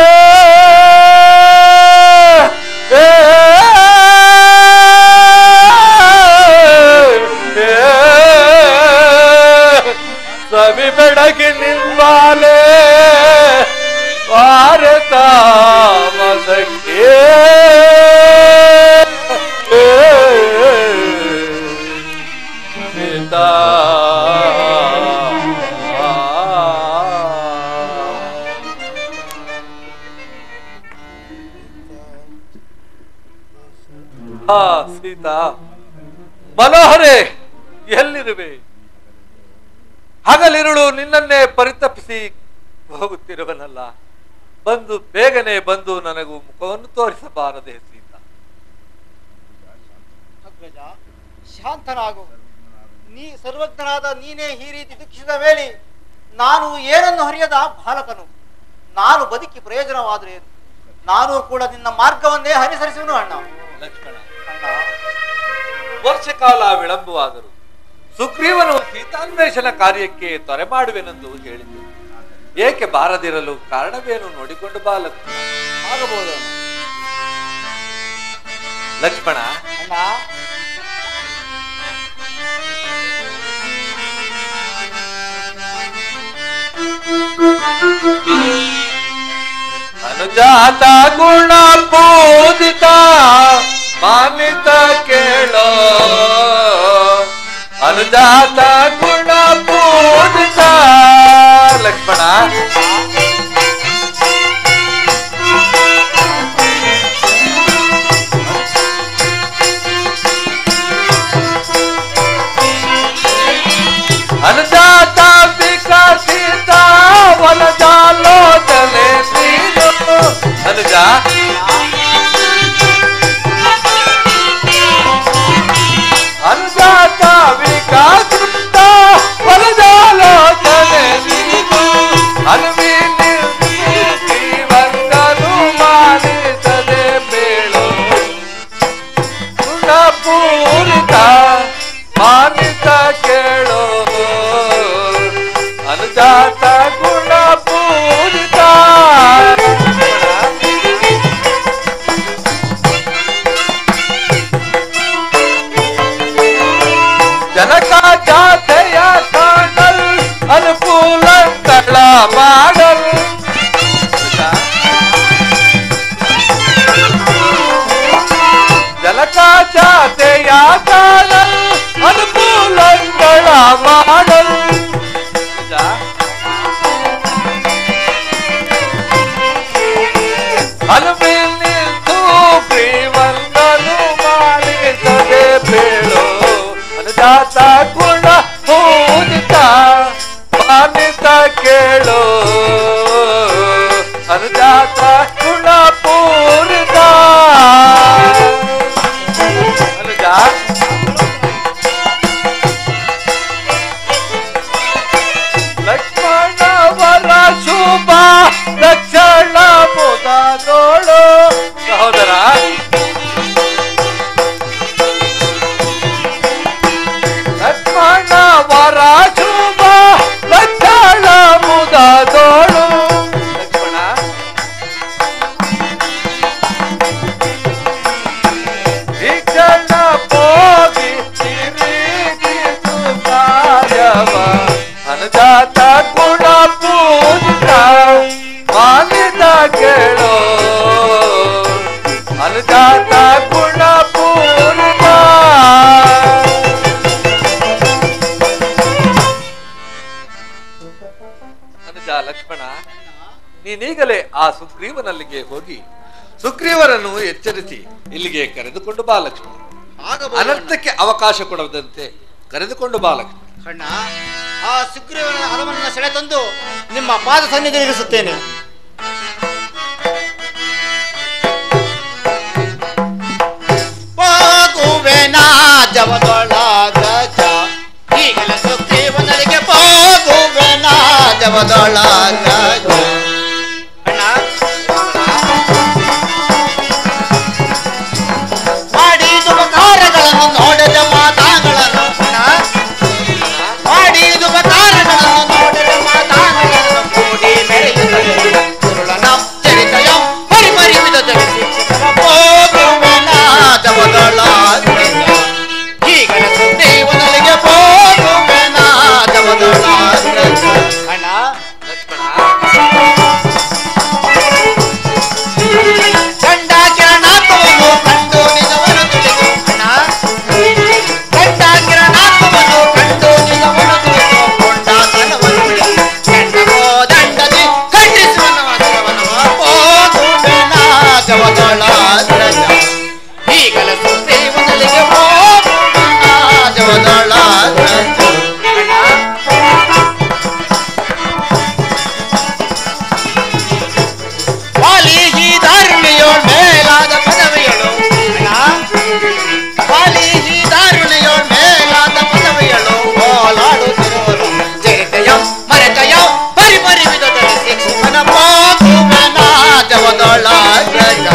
ಸವಿ ಬೆಳಗಿ ನಿಲ್ವಾಲೆ ಭಾರತ ಮಸಕ್ಕೆ ಸೀತಾ ಸೀತಾ ಮನೋಹರೇ, ಎಲ್ಲಿರುವೆ? ಹಗಲಿರುಳು ನಿನ್ನನ್ನೇ ಪರಿತಪಿಸಿ ಹೋಗುತ್ತಿರುವನಲ್ಲ. ಬಂದು ಬೇಗನೆ ಬಂದು ನನಗೂ ಮುಖವನ್ನು ತೋರಿಸಬಾರದೆ ಸೀತಾ? ಅಗ್ರಜ, ಶಾಂತನಾಗು. ನೀ ಸರ್ವಜ್ಞನಾದ ನೀನೇ ಈ ರೀತಿ ದುಃಖಿಸಿದ ವೇಳೆ ನಾನು ಏನನ್ನು ಹರಿಯದ ಬಾಲಕನು. ನಾನು ಬದುಕಿ ಪ್ರಯೋಜನವಾದರೆ ಏನು? ನಾನು ಕೂಡ ನಿನ್ನ ಮಾರ್ಗವನ್ನೇ ಅನುಸರಿಸುವನು ಅಣ್ಣ. ಲಕ್ಷ್ಮಣ, ಅಣ್ಣ, ವರ್ಷ ಕಾಲ ವಿಳಂಬವಾದರು ಸುಗ್ರೀವನು ಸೀತಾನ್ವೇಷಣ ಕಾರ್ಯಕ್ಕೆ ತೊರೆ ಮಾಡುವೆನೆಂದು ಹೇಳಿದ್ದು. ಏಕೆ ಬಾರದಿರಲು ಕಾರಣವೇನು ನೋಡಿಕೊಂಡು ಬಾ ಲಕ್ಷ್ಮಣ. ಆಗಬಹುದು ಲಕ್ಷ್ಮಣ, ಅಣ್ಣ. ಅನುಜಾತ ಗುಣ ಪೂಜಿತ ಮಾನಿತ ಕೇಳೋ, ಅನುಜಾತ ಗುಣ ಪೂಜಿತ. ಲಕ್ಷ್ಮಣ, ಅನುಜಾತ ವಿಕಸಿತ ವನಜಾಲೋಚನೆ ನೀನು. ಅನುಜ ಅನುಜಾತ ವಿಕಸಿತ ವನಜಾಲೋಚನೆ ನೀನು. ಅನುವಿ ನಿರ್ವಂಗನು ಮಾನಿಸದೆ ಬೇಳು ಗುಣಪೂರಿತ ಮಾನಿತ ಕೇಳೋ, ಅನುಜಾತ ಗುಣ ಪೂಜಿತ. ಜನಕ ಜಾತೆಯ ಕಾಣಲ್ ಅನುಕೂಲಗಳ ಮಾಡಲ್. ಜನಕ ಜಾತೆಯ ಕಾಣಲ್ ಅನುಕೂಲಗಳ ಮಾಡಲ್. ಅನುಬಿಲ್ ನಿಂತು ಗ್ರೀವಂದನು ಮಾಡಿಸದೆ ಬೇಳು. ಅನುಜಾತ ಗುಣ ಪೂಜಿತ ಮಾನಿತ ಕೇಳೋ, ಅನುಜಾತ ಗುಣ ಪೂರಿತ. ಅನುಜ ಲಕ್ಷ್ಮಣವರ ಶುಭ ಲಕ್ಷಣ ಮುದನೋಳು. ಸಹೋದರ, ಲಕ್ಷ್ಮಣವರ ಶುಭ ಲಕ್ಷಣ ಮುದನೋಳು. ಲಕ್ಷ್ಮಣ, ಶಿಕ್ಷಣ ಹೋಗಿ ತಿರುಗಿಸು ಕಾರ್ಯವ. ಅನುಜಾತ ಗುಣ ಪೂಜಿತ ಮಾನಿತ ಕೇಳೋ, ಅನುಜಾತ ಗುಣ ಪೂರಿತ. ಅನುಜ ಲಕ್ಷ್ಮಣ, ನೀನೀಗಲೇ ಆ ಸುಗ್ರೀವನಲ್ಲಿಗೆ ಹೋಗಿ ಸುಗ್ರೀವರನ್ನು ಎಚ್ಚರಿಸಿ ಇಲ್ಲಿಗೆ ಕರೆದುಕೊಂಡು ಬಾ ಲಕ್ಷ್ಮಣ. ಅನರ್ಥಕ್ಕೆ ಅವಕಾಶ ಕೊಡದಂತೆ ಕರೆದುಕೊಂಡು ಬಾ ಲಕ್ಷ್ಮಣ. ಅಣ್ಣ, ಆ ಸುಗ್ರೀವನ ಹಲವನ್ನು ಸೆಳೆತಂದು ನಿಮ್ಮ ಪಾದ ಸನ್ನಿಧಿಗಿರಿಸುತ್ತೇನೆ. ಜವದೊಳಗ ಅಣ್ಣ ಮಾಡಿದ ಉಪಕಾರಗಳನ್ನು ನೋಡದ ಮಾತಾಗಳನ್ನು ಮಾಡಿದ ಉಪಕಾರಗಳನ್ನು ನೋಡದ ಮಾತಾಗಳನ್ನು ಕೂಡಿ ಮೆರೆಯುತ್ತದೆ ಸುರುಳನ ಚರಿತಯ ಪರಿಮರಿವಿದ ಹೋಗುವನ ಜವದೊಳಗ ಈಗನ ದೇವನಲ್ಲಿಗೆ ಹೋಗುವನ ಜವದೊಳಗ ಅಣ್ಣ ಗಂಡ ಕಿರಣಾತ್ಮವನ್ನು ಕಂಡು ನಿಜವನ್ನು ತಿಳಿದು ಅಣ್ಣ ಗಂಡ ಕಿರಣಾತ್ಮವನ್ನು ಕಂಡು ನಿಜವನ್ನು ತಿಳಿದು ಕೊಂಡಾತನವನ್ನು ಬಿಡಿಸಿ ಗಂಡವೋ ದಂಡದಿ ಖಂಡಿಸುವನ ಹೋಗುವೆನ ಜವದೊಳಗ ಈಗಲ ಸುಗ್ರೀವನಲ್ಲಿಗೆ ಹೋಗುವೆನ ಜವದೊಳಗ ವಾಲಿಹಿ ದಾರುಣಿಯೋಳ್ ಮೇಲಾದ ಪದವಿಯಳು ವಾಲಿಹಿ ದಾರುಣಿಯೋಳ್ ಮೇಲಾದ ಪದವಿಯಳು ಓಲಾಡುತ್ತಿರುವರು ಚರಿತೆಯ ಮರೆತೆಯ ಪರಿಮರಿವಿದದಲ್ಲಿ ಶಿಕ್ಷಕನ ಹೋಗುವನ ಜವದೊಳಗ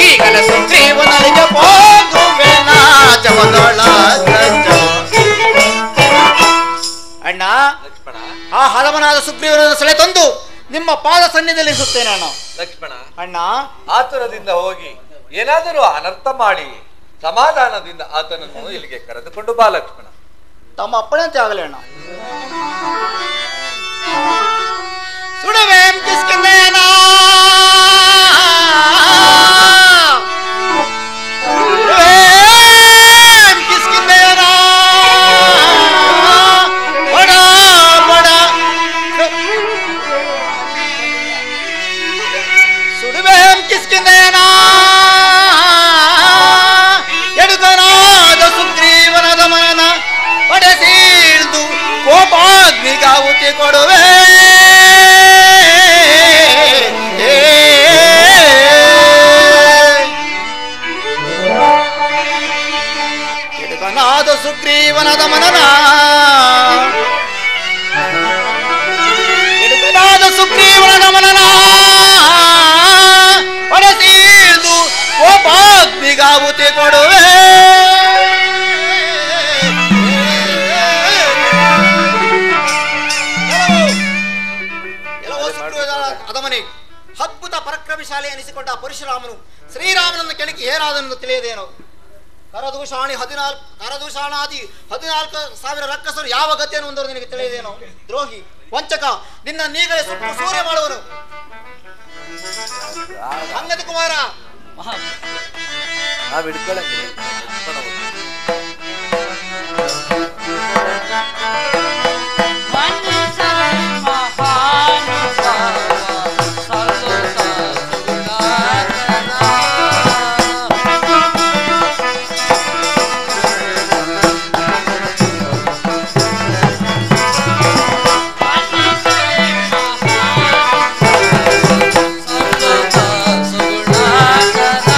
ಈಗಲ ಸುಗ್ರೀವನಲ್ಲಿಗೆ ಹೋಗುವೆನ ಜವದೊಳಗ ಅಣ್ಣ ಆ ಹಲವನಾದ ಸುಗ್ರೀವನನ್ನು ಸೆಳೆ ತಂದು ನಿಮ್ಮ ಪಾದ ಸನ್ನಿಧಿಯಲ್ಲಿ ಸುತ್ತೇನೆ ಅಣ್ಣ. ಲಕ್ಷ್ಮಣ ಅಣ್ಣ ಆತುರದಿಂದ ಹೋಗಿ ಏನಾದರೂ ಅನರ್ಥ ಮಾಡಿ ಸಮಾಧಾನದಿಂದ ಆತನನ್ನು ಇಲ್ಲಿಗೆ ಕರೆದುಕೊಂಡು ಬಾ ಲಕ್ಷ್ಮಣ. ತಮ್ಮ ಅಪ್ಪಣೆಯಂತೆ ಆಗಲಿ ಅಣ್ಣ. ಸುಡವೇಂ ಕಿಸ್ಕಿಂದೇನ ಸುಡವೇಂ ಕಿಸ್ಕಿಂದೇನ ಬಡ ಬಡ ಸುಡವೇಂ ಕಿಸ್ಕಿಂದೇನ ಎಡುಗನಾದ ಸುಗ್ರೀವನದ ಮನನ ಪಡೆಸೀಳ್ದು ಕೋಪಾಗ್ನಿಗಾಹುತಿ ಕೊಡುವೆ ಎಡುಗನಾದ ಸುಗ್ರೀವನದ ಮನನ ಎಡುಗನಾದ ಸುಗ್ರೀವನದ ಮನನ ಪಡೆಸೀಳ್ದು ಕೋಪಾಗ್ನಿಗಾಹುತಿ ಕೊಡುವೆ ಅದಮನೆ ಅದ್ಭುತ ಪರಾಕ್ರಮಶಾಲಿ ಅನಿಸಿಕೊಂಡ ಪರಶುರಾಮನು ಶ್ರೀರಾಮನನ್ನು ಕೆಣಕಿ ಹೇರಾದನೆಂದು ತಿಳಿಯದೇನೋ. ಕರದೂಷಾಣಿ 14,000 ರಕ್ಕಸರು ಯಾವ ಗತಿಯನ್ನು ಹೊಂದರು ನಿನಗೆ ತಿಳಿಯದೇನೋ. ದ್ರೋಹಿ ವಂಚಕ, ನಿನ್ನ ನೀಗಲೇ ಸುಟ್ಟು ಸೂರ್ಯ ಮಾಡುವನು. ಅಂಗದ ಕುಮಾರ ನಾವ್ ಹಿಡ್ಕೊಳ್ಳಂಗಿಲ್ಲ. ಸುಗುಣಾಕರ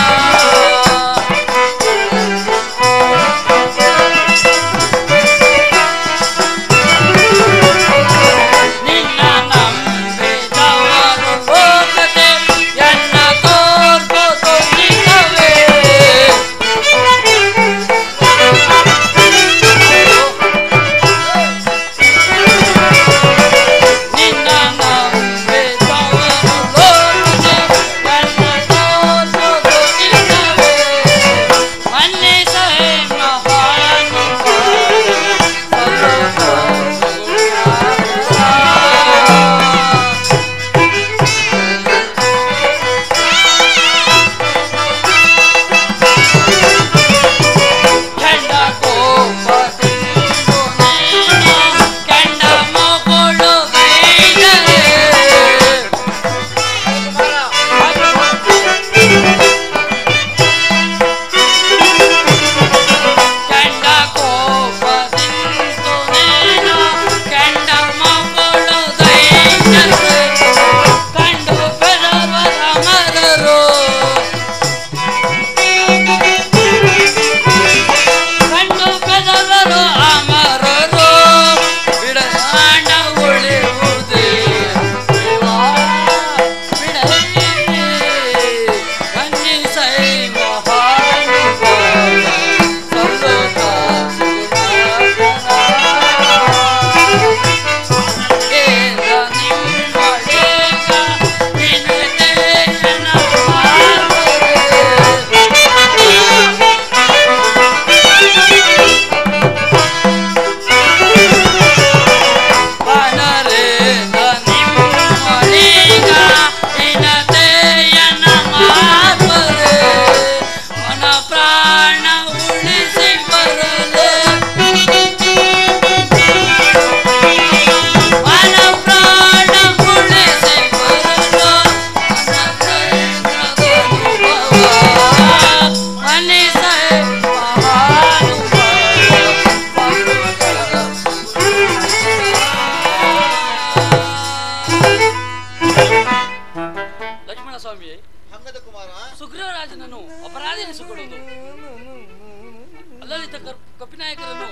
ಅಲ್ಲಲಿದ್ದ ಕಪಿನಾಯಕರನ್ನು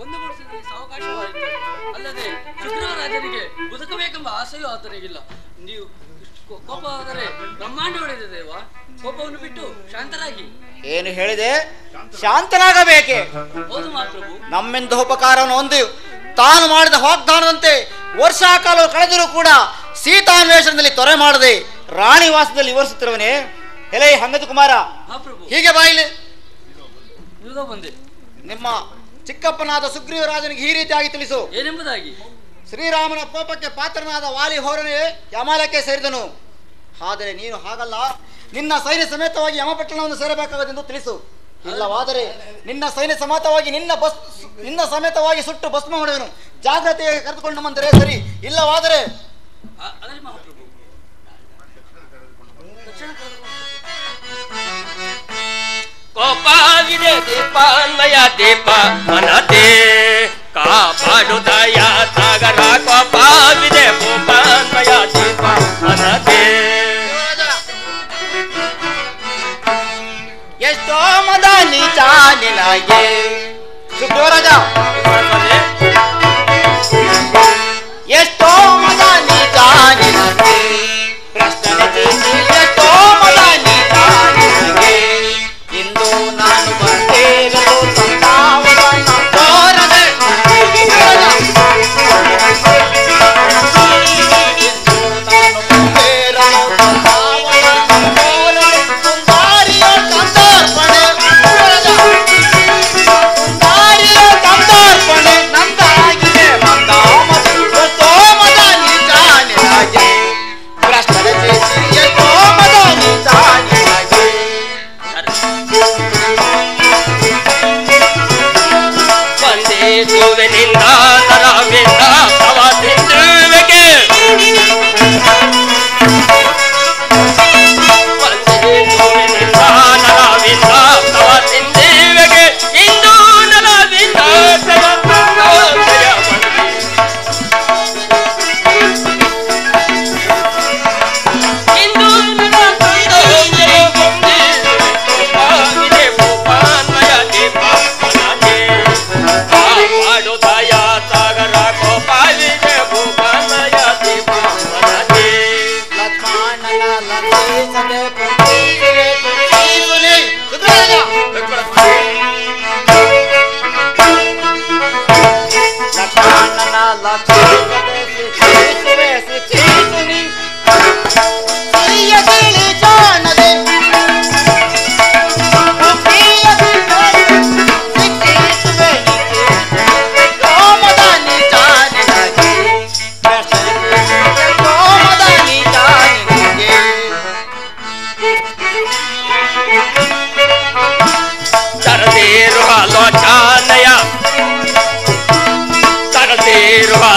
ಒಂದುಗೂಡಿಸಿದಲ್ಲಿ ಸಾವಕಾಶವಾಯಿತು. ಅಲ್ಲದೆ ಸುಗ್ರೀವರಾಜನಿಗೆ ಬದುಕಬೇಕೆಂಬ ಆಸೆಯೂ ಆತನಿಗಿಲ್ಲ. ನೀವು ಕೋಪವಾದರೆ ಬ್ರಹ್ಮಾಂಡ ಹೊಡೆದಿದೆ ದೇವ. ಕೋಪವನ್ನು ಬಿಟ್ಟು ಶಾಂತರಾಗಿ. ಏನು ಹೇಳಿದೆ? ಶಾಂತನಾಗಬೇಕೆ? ಹೌದು ಮಹಾಪ್ರಭು. ನಮ್ಮಿಂದ ಉಪಕಾರವನ್ನು ಹೊಂದಿ ತಾನು ಮಾಡಿದ ವಾಗ್ದಾನದಂತೆ ವರ್ಷಾಕಾಲ ಕಳೆದರೂ ಕೂಡ ಸೀತಾನ್ವೇಷಣದಲ್ಲಿ ತೊರೆ ಮಾಡದೆ ರಾಣಿವಾಸದಲ್ಲಿ ವಿವರಿಸುತ್ತಿರುವನೇ. ಎಲೆ ಹಂಗದ ಕುಮಾರ, ಮಹಾಪ್ರಭು ಹೀಗೆ ಬಾಯಿಲೆ ಬಂದೆ. ನಿಮ್ಮ ಚಿಕ್ಕಪ್ಪನಾದ ಸುಗ್ರೀವರಾಜನಿಗೆ ಈ ರೀತಿಯಾಗಿ ತಿಳಿಸು. ಏನೆಂಬುದಾಗಿ? ಶ್ರೀರಾಮನ ಕೋಪಕ್ಕೆ ಪಾತ್ರನಾದ ವಾಲಿ ಹೋರನೇ ಯಮಾಲಕ್ಕೆ ಸೇರಿದನು. ಆದರೆ ನೀನು ಹಾಗಲ್ಲ, ನಿನ್ನ ಸೈನ್ಯ ಸಮೇತವಾಗಿ ಯಮಪಟ್ಟಣವನ್ನು ಸೇರಬೇಕಾಗದೆಂದು ತಿಳಿಸು. ಇಲ್ಲವಾದರೆ ನಿನ್ನ ಸೈನ್ಯ ಸಮೇತವಾಗಿ ನಿನ್ನ ಸಮೇತವಾಗಿ ಸುಟ್ಟು ಭಸ್ಮ ಮಾಡುವೆನು. ಜಾಗ್ರತೆಯಾಗಿ ಕರೆದುಕೊಂಡು ಬಂದರೆ ಸರಿ, ಇಲ್ಲವಾದರೆ ಕೋಪವಿದೆ ದೀಪಾನ್ಮಯ ದೀಪ ಮನತೆ ಕಾಪಾಡುದಯ ಸಾಗರ. ಕೋಪವಿದೆ ಭೂಪಾನ್ಮಯ ದೀಪ ಮನತೆ. ಎಷ್ಟೋ ಮದ ನೀಚ ನಿನಗೆ ಸುಗ್ರೀವರಾಜ, ಎಷ್ಟೋ ಮದ ನೀಚ ನಿನಗೆ ಪ್ರಶ್ನೆ ಎಷ್ಟೋ ಮದ ನೀಚ ನಿನಗೆ. ಇಂದು ನಾನು ಬರ್ತೇರಲು ಸಂತಾವನ ತೋರದೆ ಗೋವಿನಿಂದ ನರವಿಂದ ತವ ತಿಂದುವೆಗೆ ಗೋವಿನಿಂದ ನರವಿಂದ ತವ ತಿಂದುವೆಗೆ ಇಂದು ನರವಿಂದ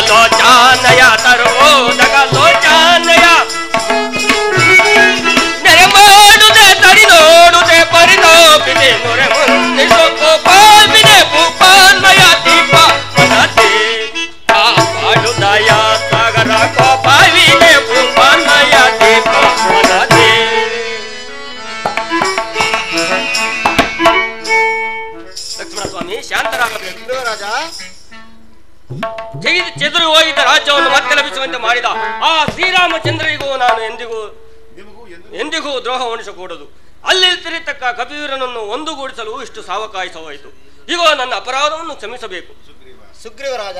ಲೋಚಾನಯ ತರುವುದಗ ಲೋಚಾನಯ ನೆರೆ ಮಾಡುದೆ ತಡಿ ನೋಡುದೆ ಪರಿತೋಪಿದೆ ನೊರೆ ಮುಂದಿಸೋ ಕೋಪಾವಿದೆ ಭೂಪಾನ್ಮಯ ದೀಪ ಮನತೆ ಕಾಪಾಡುದಯ ಸಾಗರ. ಕೋಪಾವಿದೆ ಭೂಪಾನ್ಮಯ ದೀಪ ಮನತೆ. ಲಕ್ಷ್ಮಣ ಸ್ವಾಮಿ ಶಾಂತರಾಗಬೇಕು. ರಾಜ, ಚೆದರು ಹೋಗಿದ್ದ ರಾಜ್ಯವನ್ನು ಮತ್ತೆ ಲಭಿಸುವಂತೆ ಮಾಡಿದ ಆ ಶ್ರೀರಾಮಚಂದ್ರರಿಗೂ ನಾನು ಎಂದಿಗೂ ದ್ರೋಹ ಉಣಿಸಕೂಡದು. ಅಲ್ಲಿ ತಿರಿತಕ್ಕ ಕಪಿವೀರನನ್ನು ಒಂದುಗೂಡಿಸಲು ಇಷ್ಟು ಸಾವಕಾಶವಾಯಿತು. ಈಗ ನನ್ನ ಅಪರಾಧವನ್ನು ಕ್ಷಮಿಸಬೇಕು. ಸುಗ್ರೀವರಾಜ,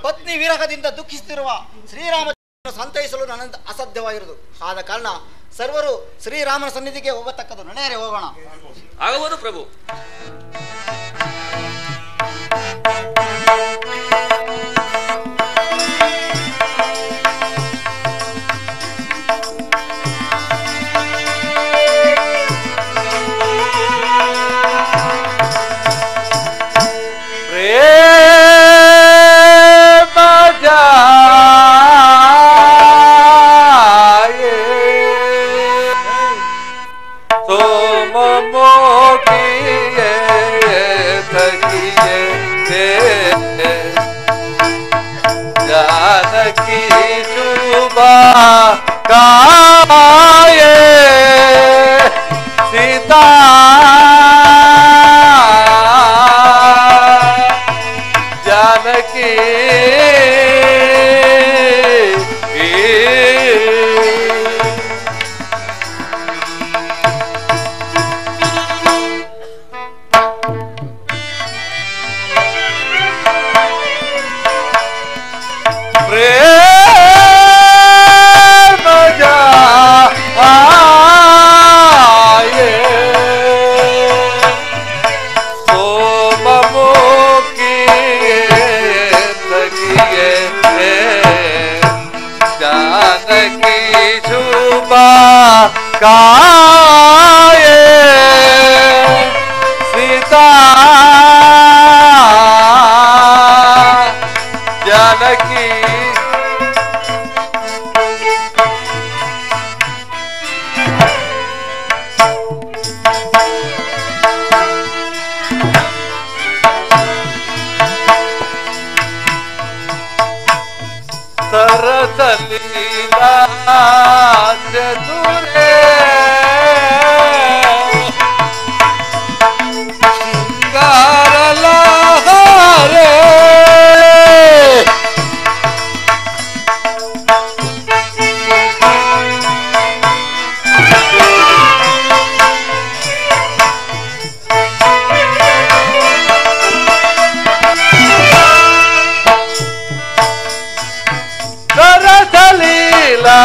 ಪತ್ನಿ ವಿರಹದಿಂದ ದುಃಖಿಸುತ್ತಿರುವ ಶ್ರೀರಾಮಚಂದ್ರನು ಸಂತೈಸಲು ನನ್ನಿಂದ ಅಸಾಧ್ಯವಾಗಿರುವುದು. ಆದ ಕಾರಣ ಸರ್ವರು ಶ್ರೀರಾಮನ ಸನ್ನಿಧಿಗೆ ಹೋಗತಕ್ಕದ್ದು. ನಡೆಯರೆ ಹೋಗೋಣ. ಆಗಬಹುದು ಪ್ರಭು. सीता जानकी छुपा काये सीता जानकी सरसलीला चतुरे शृंगार लहरे सरसलीला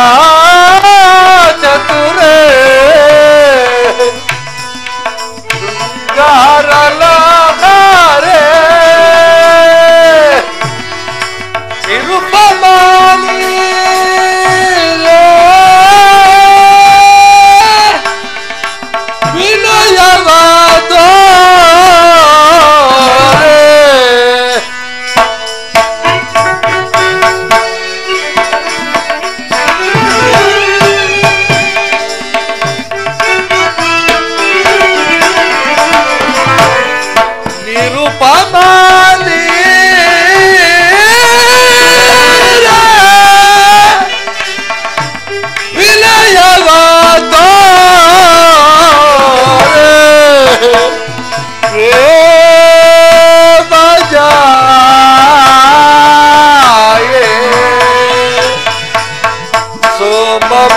चतुरे शृंगार लहरे निरुपमानी विनयवादो निरुपमानी विनयवादो प्रेम जाए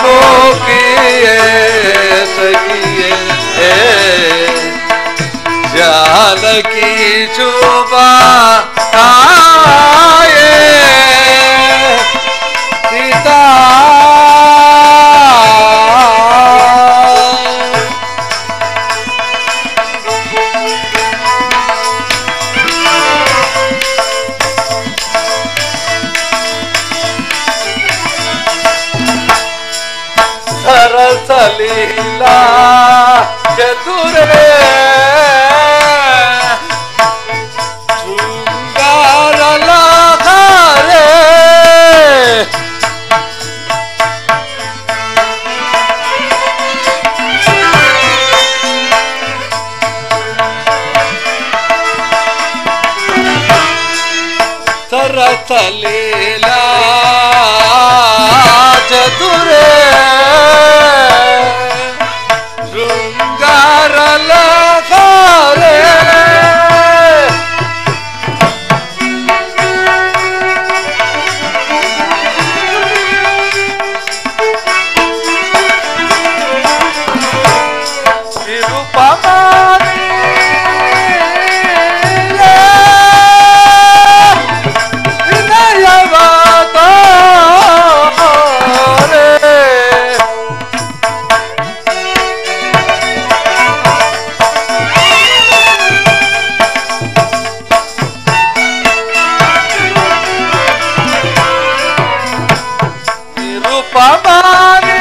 सोममुखिए सखिए जानकी छुपा काये सीता सरसलीला चतुरे शृंगार लहरे सरसलीला चतुरे शृंगार लहरे निरुपमानी विनयवादो निरुपमानी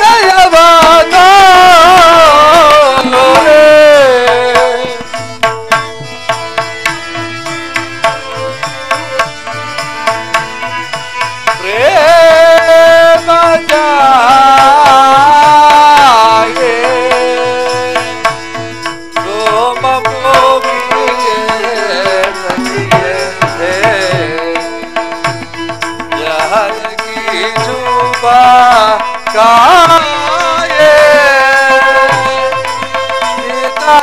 विनयवादो प्रेम जाए सोममुखिए जानकी छुपा काये सीता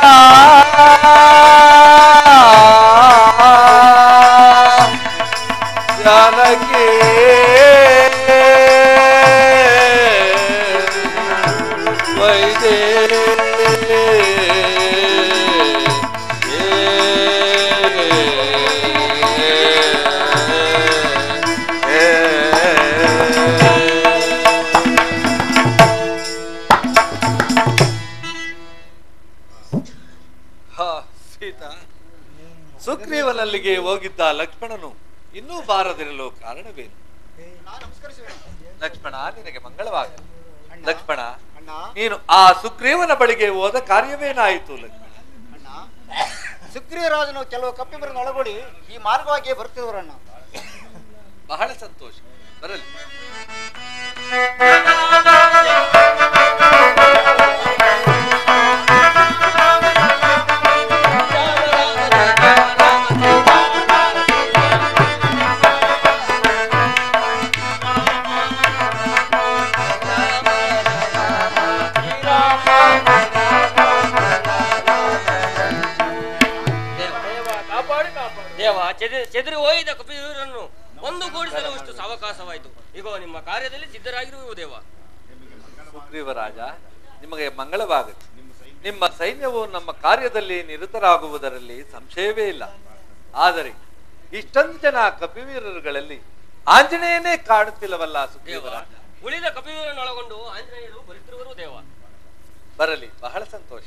जानकी वैदे ಸುಗ್ರೀವನಲ್ಲಿಗೆ ಹೋಗಿದ್ದ ಲಕ್ಷ್ಮಣನು ಇನ್ನೂ ಬಾರದಿರಲು ಕಾರಣವೇನು? ಲಕ್ಷ್ಮಣ, ನಿನಗೆ ಮಂಗಳವಾಗಲಿ. ಲಕ್ಷ್ಮಣ, ನೀನು ಆ ಸುಗ್ರೀವನ ಬಳಿಗೆ ಹೋದ ಕಾರ್ಯವೇನಾಯಿತು? ಲಕ್ಷ್ಮಣ, ಸುಗ್ರೀವರಾಜನು ಕೆಲವು ಕಪ್ಪಿಬರನ್ನು ಒಳಗೂಡಿ ಈ ಮಾರ್ಗವಾಗಿ ಬರುತ್ತಿದ್ದವರಣ್ಣ. ಬಹಳ ಸಂತೋಷ, ಬರಲಿ. ದೇವ, ಚೆದರಿ ಹೋಗಿದ್ದ ಕಪಿವೀರನ್ನು ಒಂದುಗೂಡಿಸಲು ಇಷ್ಟು ಸಾವಕಾಶವಾಯಿತು. ಈಗ ನಿಮ್ಮ ಕಾರ್ಯದಲ್ಲಿ ಸಿದ್ಧರಾಗಿರುವುದು ದೇವ. ಸುಗ್ರೀವರಾಜ, ನಿಮಗೆ ಮಂಗಳವಾಗಲಿ. ನಿಮ್ಮ ಸೈನ್ಯವು ನಮ್ಮ ಕಾರ್ಯದಲ್ಲಿ ನಿರತರಾಗುವುದರಲ್ಲಿ ಸಂಶಯವೇ ಇಲ್ಲ. ಆದರೆ ಇಷ್ಟೊಂದು ಜನ ಕಪಿವೀರರುಗಳಲ್ಲಿ ಆಂಜನೇಯನೇ ಕಾಣುತ್ತಿಲ್ಲವಲ್ಲ ಸುಗ್ರೀವರಾಜ? ಉಳಿದ ಕಪಿವೀರನೊಳಗೊಂಡು ಆಂಜನೇಯರು ಬರುತ್ತಿರುವರು ದೇವ. ಬರಲಿ, ಬಹಳ ಸಂತೋಷ.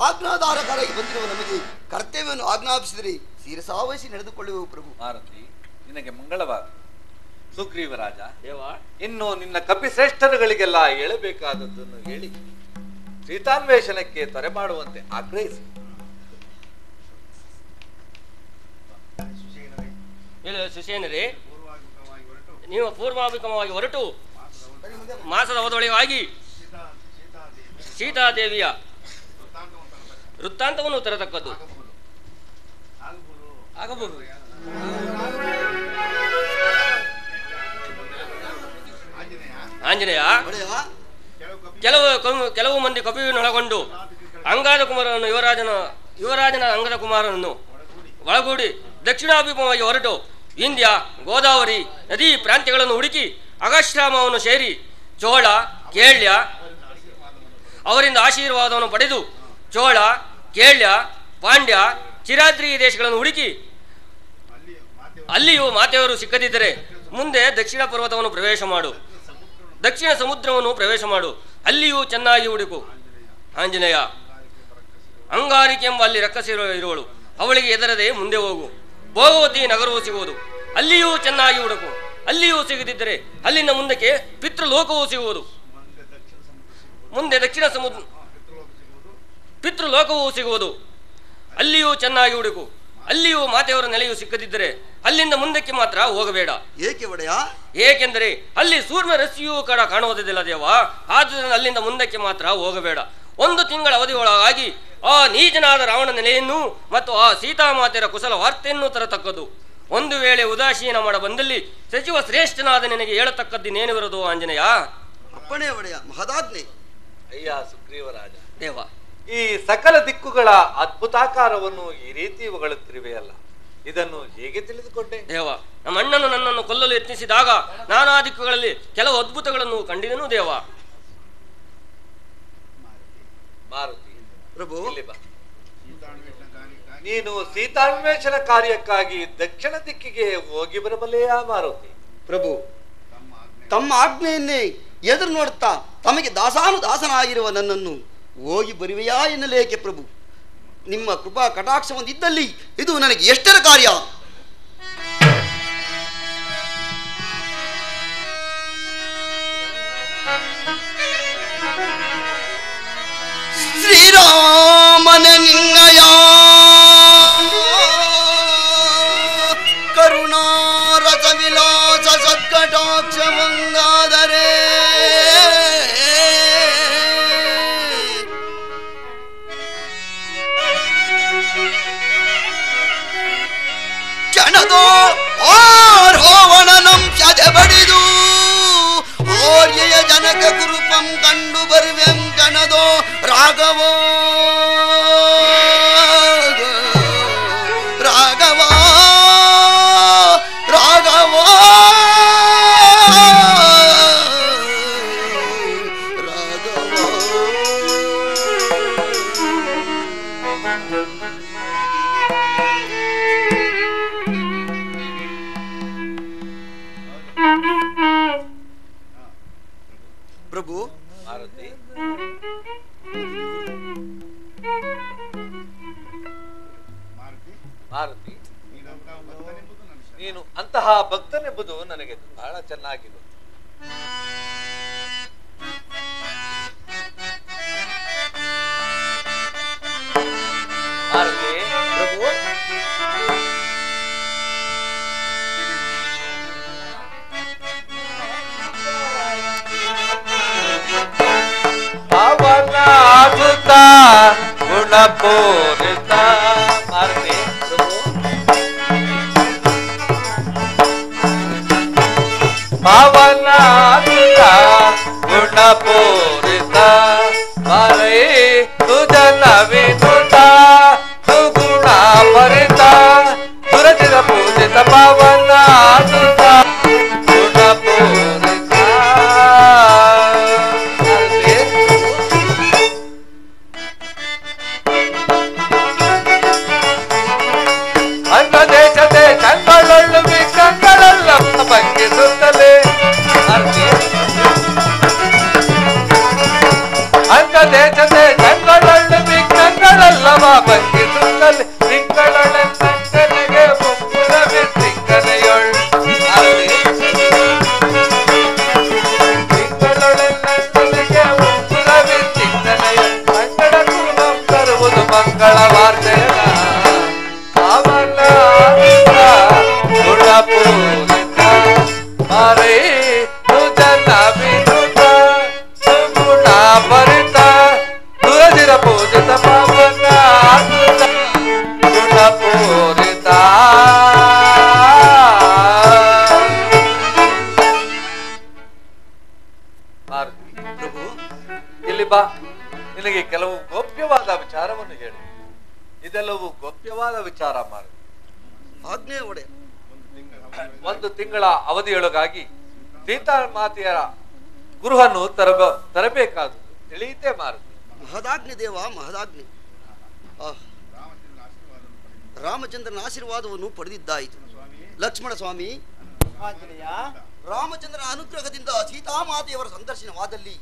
ಆಜ್ಞಾಧಾರಕರಾಗಿ ಬಂದಿರುವ ನಮಗೆ ಕರ್ತವ್ಯವನ್ನು ಆಜ್ಞಾಪಿಸಿದರೆ ಶಿರಸಾವಹಿಸಿ ನಡೆದುಕೊಳ್ಳುವೆವು ಪ್ರಭು. ಮಾರುತಿ, ನಿನಗೆ ಮಂಗಳವಾದ. ಸುಗ್ರೀವರಾಜ, ದೇವ, ಇನ್ನು ನಿನ್ನ ಕಪಿಶ್ರೇಷ್ಠರುಗಳಿಗೆಲ್ಲ ಹೇಳಬೇಕಾದದ್ದನ್ನು ಹೇಳಿ ಸೀತಾನ್ವೇಷಣಕ್ಕೆ ತ್ವರೆ ಮಾಡುವಂತೆ ಆಗ್ರಹಿಸಿ. ಸುಶೇನರೇ, ನೀವು ಪೂರ್ವಾಭಿಮುಖವಾಗಿ ಹೊರಟು ಮಾಸದ ಅವಧೊಳಗಾಗಿ ಸೀತಾದೇವಿಯ ವೃತ್ತಾಂತವನ್ನು ತರತಕ್ಕದ್ದು. ಆಗಬಹುದು. ಆಂಜನೇಯ, ಕೆಲವು ಮಂದಿ ಕಪಿಯನ್ನೊಳಗೊಂಡು ಅಂಗದ ಕುಮಾರನನ್ನು ಯುವರಾಜನ ಅಂಗದ ಕುಮಾರನನ್ನು ಒಳಗೂಡಿ ದಕ್ಷಿಣಾಭಿಮುಖವಾಗಿ ಹೊರಟು ವಿಂಧ್ಯ ಗೋದಾವರಿ ನದಿ ಪ್ರಾಂತ್ಯಗಳನ್ನು ಹುಡುಕಿ ಅಗಶ್ರಾಮವನ್ನು ಸೇರಿ ಚೋಳ ಕೇಳ್ಯ ಅವರಿಂದ ಆಶೀರ್ವಾದವನ್ನು ಪಡೆದು ಚೋಳ ಕೇಳ್ಯ ಪಾಂಡ್ಯ ಚಿರಾದ್ರಿ ದೇಶಗಳನ್ನು ಹುಡುಕಿ ಅಲ್ಲಿಯೂ ಮಾತೆಯವರು ಸಿಕ್ಕದಿದ್ದರೆ ಮುಂದೆ ದಕ್ಷಿಣ ಪರ್ವತವನ್ನು ಪ್ರವೇಶ ಮಾಡು, ದಕ್ಷಿಣ ಸಮುದ್ರವನ್ನು ಪ್ರವೇಶ ಮಾಡು, ಅಲ್ಲಿಯೂ ಚೆನ್ನಾಗಿ ಹುಡುಕು. ಆಂಜನೇಯ, ಅಂಗಾರಿಕೆ ಎಂಬ ಅಲ್ಲಿ ರಕ್ಕಸಿ ಇರುವಳು, ಅವಳಿಗೆ ಎದರದೆ ಮುಂದೆ ಹೋಗು. ಭೋಗವತಿ ನಗರವು ಸಿಗುವುದು, ಅಲ್ಲಿಯೂ ಚೆನ್ನಾಗಿ ಹುಡುಕು. ಅಲ್ಲಿಯೂ ಸಿಗದಿದ್ದರೆ ಅಲ್ಲಿಂದ ಮುಂದಕ್ಕೆ ಪಿತೃಲೋಕವೂ ಸಿಗುವುದು. ಮುಂದೆ ದಕ್ಷಿಣ ಸಮುದ್ರ ಪಿತೃಲೋಕವೂ ಸಿಗುವುದು. ಅಲ್ಲಿಯೂ ಚೆನ್ನಾಗಿ ಹುಡುಕು. ಅಲ್ಲಿಯೂ ಮಾತೆಯವರ ನೆಲೆಯೂ ಸಿಕ್ಕದಿದ್ದರೆ ಅಲ್ಲಿಂದ ಮುಂದಕ್ಕೆ ಮಾತ್ರ ಹೋಗಬೇಡ. ಏಕೆ ಒಡೆಯ? ಏಕೆಂದರೆ ಅಲ್ಲಿ ಸೂರ್ಯ ರಸ್ಸಿಯೂ ಕೂಡ ಕಾಣುವುದಿಲ್ಲ ದೇವ. ಆದ್ದರಿಂದ ಅಲ್ಲಿಂದ ಮುಂದಕ್ಕೆ ಮಾತ್ರ ಹೋಗಬೇಡ. 1 ತಿಂಗಳ ಅವಧಿಯೊಳಗಾಗಿ ಆ ನೀಚನಾದ ರಾವಣ ನೆಲೆಯನ್ನು ಮತ್ತು ಆ ಸೀತಾಮಾತೆಯರ ಕುಶಲ ವಾರ್ತೆಯನ್ನು ತರತಕ್ಕದ್ದು. ಒಂದು ವೇಳೆ ಉದಾಸೀನ ಮಾಡ ಬಂದಲ್ಲಿ ಸಚಿವ ಶ್ರೇಷ್ಠನಾದ ನಿನಗೆ ಹೇಳತಕ್ಕದ್ದೇನೇನಿರುವುದು ಆಂಜನೇಯ? ಅಪ್ಪಣೆ ಒಡೆಯ, ಮಹದಾಜ್ಞೆ. ಅಯ್ಯ ಸುಗ್ರೀವರಾಜ, ದೇವ, ಈ ಸಕಲ ದಿಕ್ಕುಗಳ ಅದ್ಭುತಾಕಾರವನ್ನು ಈ ರೀತಿ ಹೊಗಳುತ್ತಿರುವೆಯಲ್ಲ, ಇದನ್ನು ಹೇಗೆ ತಿಳಿದುಕೊಂಡೆ? ದೇವ, ನಮ್ಮ ಅಣ್ಣನು ನನ್ನನ್ನು ಕೊಲ್ಲಲು ಯತ್ನಿಸಿದಾಗ ನಾನಾ ದಿಕ್ಕುಗಳಲ್ಲಿ ಕೆಲವು ಅದ್ಭುತಗಳನ್ನು ಕಂಡಿದನು ದೇವ. ಮಾರುತಿ ಪ್ರಭು, ಇಲ್ಲಿ ಬಾ. ನೀನು ಸೀತಾನ್ವೇಷಣ ಕಾರ್ಯಕ್ಕಾಗಿ ದಕ್ಷಿಣ ದಿಕ್ಕಿಗೆ ಹೋಗಿ ಬರಬಲ್ಲೆಯಾ ಮಾರುತಿ? ಪ್ರಭು, ತಮ್ಮ ಆಜ್ಞೆಯನ್ನೇ ಎದುರು ನೋಡುತ್ತಾ ತಮಗೆ ದಾಸಾನುದಾಸನಾಗಿರುವ ನನ್ನನ್ನು ಹೋಗಿ ಬರುವೆಯಾ ಎನ್ನಲೇಕೆ ಪ್ರಭು? ನಿಮ್ಮ ಕೃಪಾ ಕಟಾಕ್ಷ ಹೊಂದಿದ್ದಲ್ಲಿ ಇದು ನನಗೆ ಎಷ್ಟರ ಕಾರ್ಯ. ಶ್ರೀರಾಮನ ನಿನ್ನಯ ಕರುಣಾರಸ ವಿಲಾಸ ಸತ್ಕಟಾಕ್ಷ ಒಂದಾದರೆ ಕ್ಷಣದೋ ಆರೋವಣನಂ ಚದೆ ಬಡಿದು ಆರ್ಯಯ ಜನಕ ಕುರುಪಂ ಕಂಡು ಬರುವೆಂ ಕಣದೋ ರಾಘವೋ ರಾಘವ ರಾಘವ ಪ್ರಭು. ಮಾರುತಿ, ಮಾರುತಿ, ನೀನು ಅಂತಹ ಭಕ್ತನೆಂಬುದು ನನಗೆ ಬಹಳ ಚೆನ್ನಾಗಿ ಗೊತ್ತು. ಮಾರುತಿ, ಪ್ರಭು, ಪವನಾದುತ ಗುಣಪೂರಿತ. ಮಾರುತಿ, ಪವನಾದುತ ಗುಣಪೂರಿತ ಮರೈ ಸುಜನ ವಿನುತ ಸುಗುಣ ಪರಿತ ಸುರಚಿತ ಪೂಜಿತ ಪವನಾದುತ ಗುಣಪೂರಿತ. ಅಂಗ ದೇಶದೆ ಕಂಗಳೊಳ್ಳು ವಿಕಂಗಳೆಲ್ಲ ಭಂಗಿಸುತ್ತಲೇ. ಅಂಗ ದೇಶದೆ ಕಂಗಳೊಳ್ಳು ವಿಕಂಗಳೆಲ್ಲವ ಭಂಗಿಸುತ್ತಲೇ. ತಿಂಗಳೊಳೆಗೆ ಮುಪ್ಪುರವೇ ತಿಂಗನೆಯೊಳ್ಳು. ತಿಂಗಳೊಳೆಗೆ ಮುಪ್ಪುರವೇ ತಿಂಗನೆಯೊಳ್ಳು. ಮಂಗಳ ಕುರುಮಂ ತರುವುದು ಮಂಗಳ ವಾರ್ತೆಯ ಗುಣಪೂರಿತ ಮರೇ ಸುಜನ ವಿನುತ ಸುಗುಣ ಪರಿತ ಸುರಜಿರ ಪೂಜಿತ ಪವನ ಗುಣಪೂರಿತ. ಪ್ರಭು, ಇಲ್ಲಿ ಬಾ, ನಿನಗೆ ಕೆಲವು ಗೋಪ್ಯವಾದ ವಿಚಾರವನ್ನು ಹೇಳು. ಇದೆಲ್ಲವೂ ಗೋಪ್ಯವಾದ ವಿಚಾರ ಮಾರುತಿ. ಆಜ್ಞೆ ಒಡೆಯ. 1 ತಿಂಗಳ ಅವಧಿಯೊಳಗಾಗಿ ಸೀತಾಮಾತೆಯರ ಗೃಹನ್ನು ತರಬೇಕಾದ ತಿಳಿಯುತ್ತೆ ಮಾರುತಿ. ಮಹದಾಜ್ಞೆ ದೇವ, ಮಹದಾಜ್ಞೆ. ರಾಮಚಂದ್ರನ ಆಶೀರ್ವಾದವನ್ನು ಪಡೆದಿದ್ದಾಯಿತು. ಲಕ್ಷ್ಮಣ ಸ್ವಾಮಿ, ರಾಮಚಂದ್ರನ ಅನುಗ್ರಹದಿಂದ ಸೀತಾಮಾತೆಯವರ ಸಂದರ್ಶನವಾದಲ್ಲಿ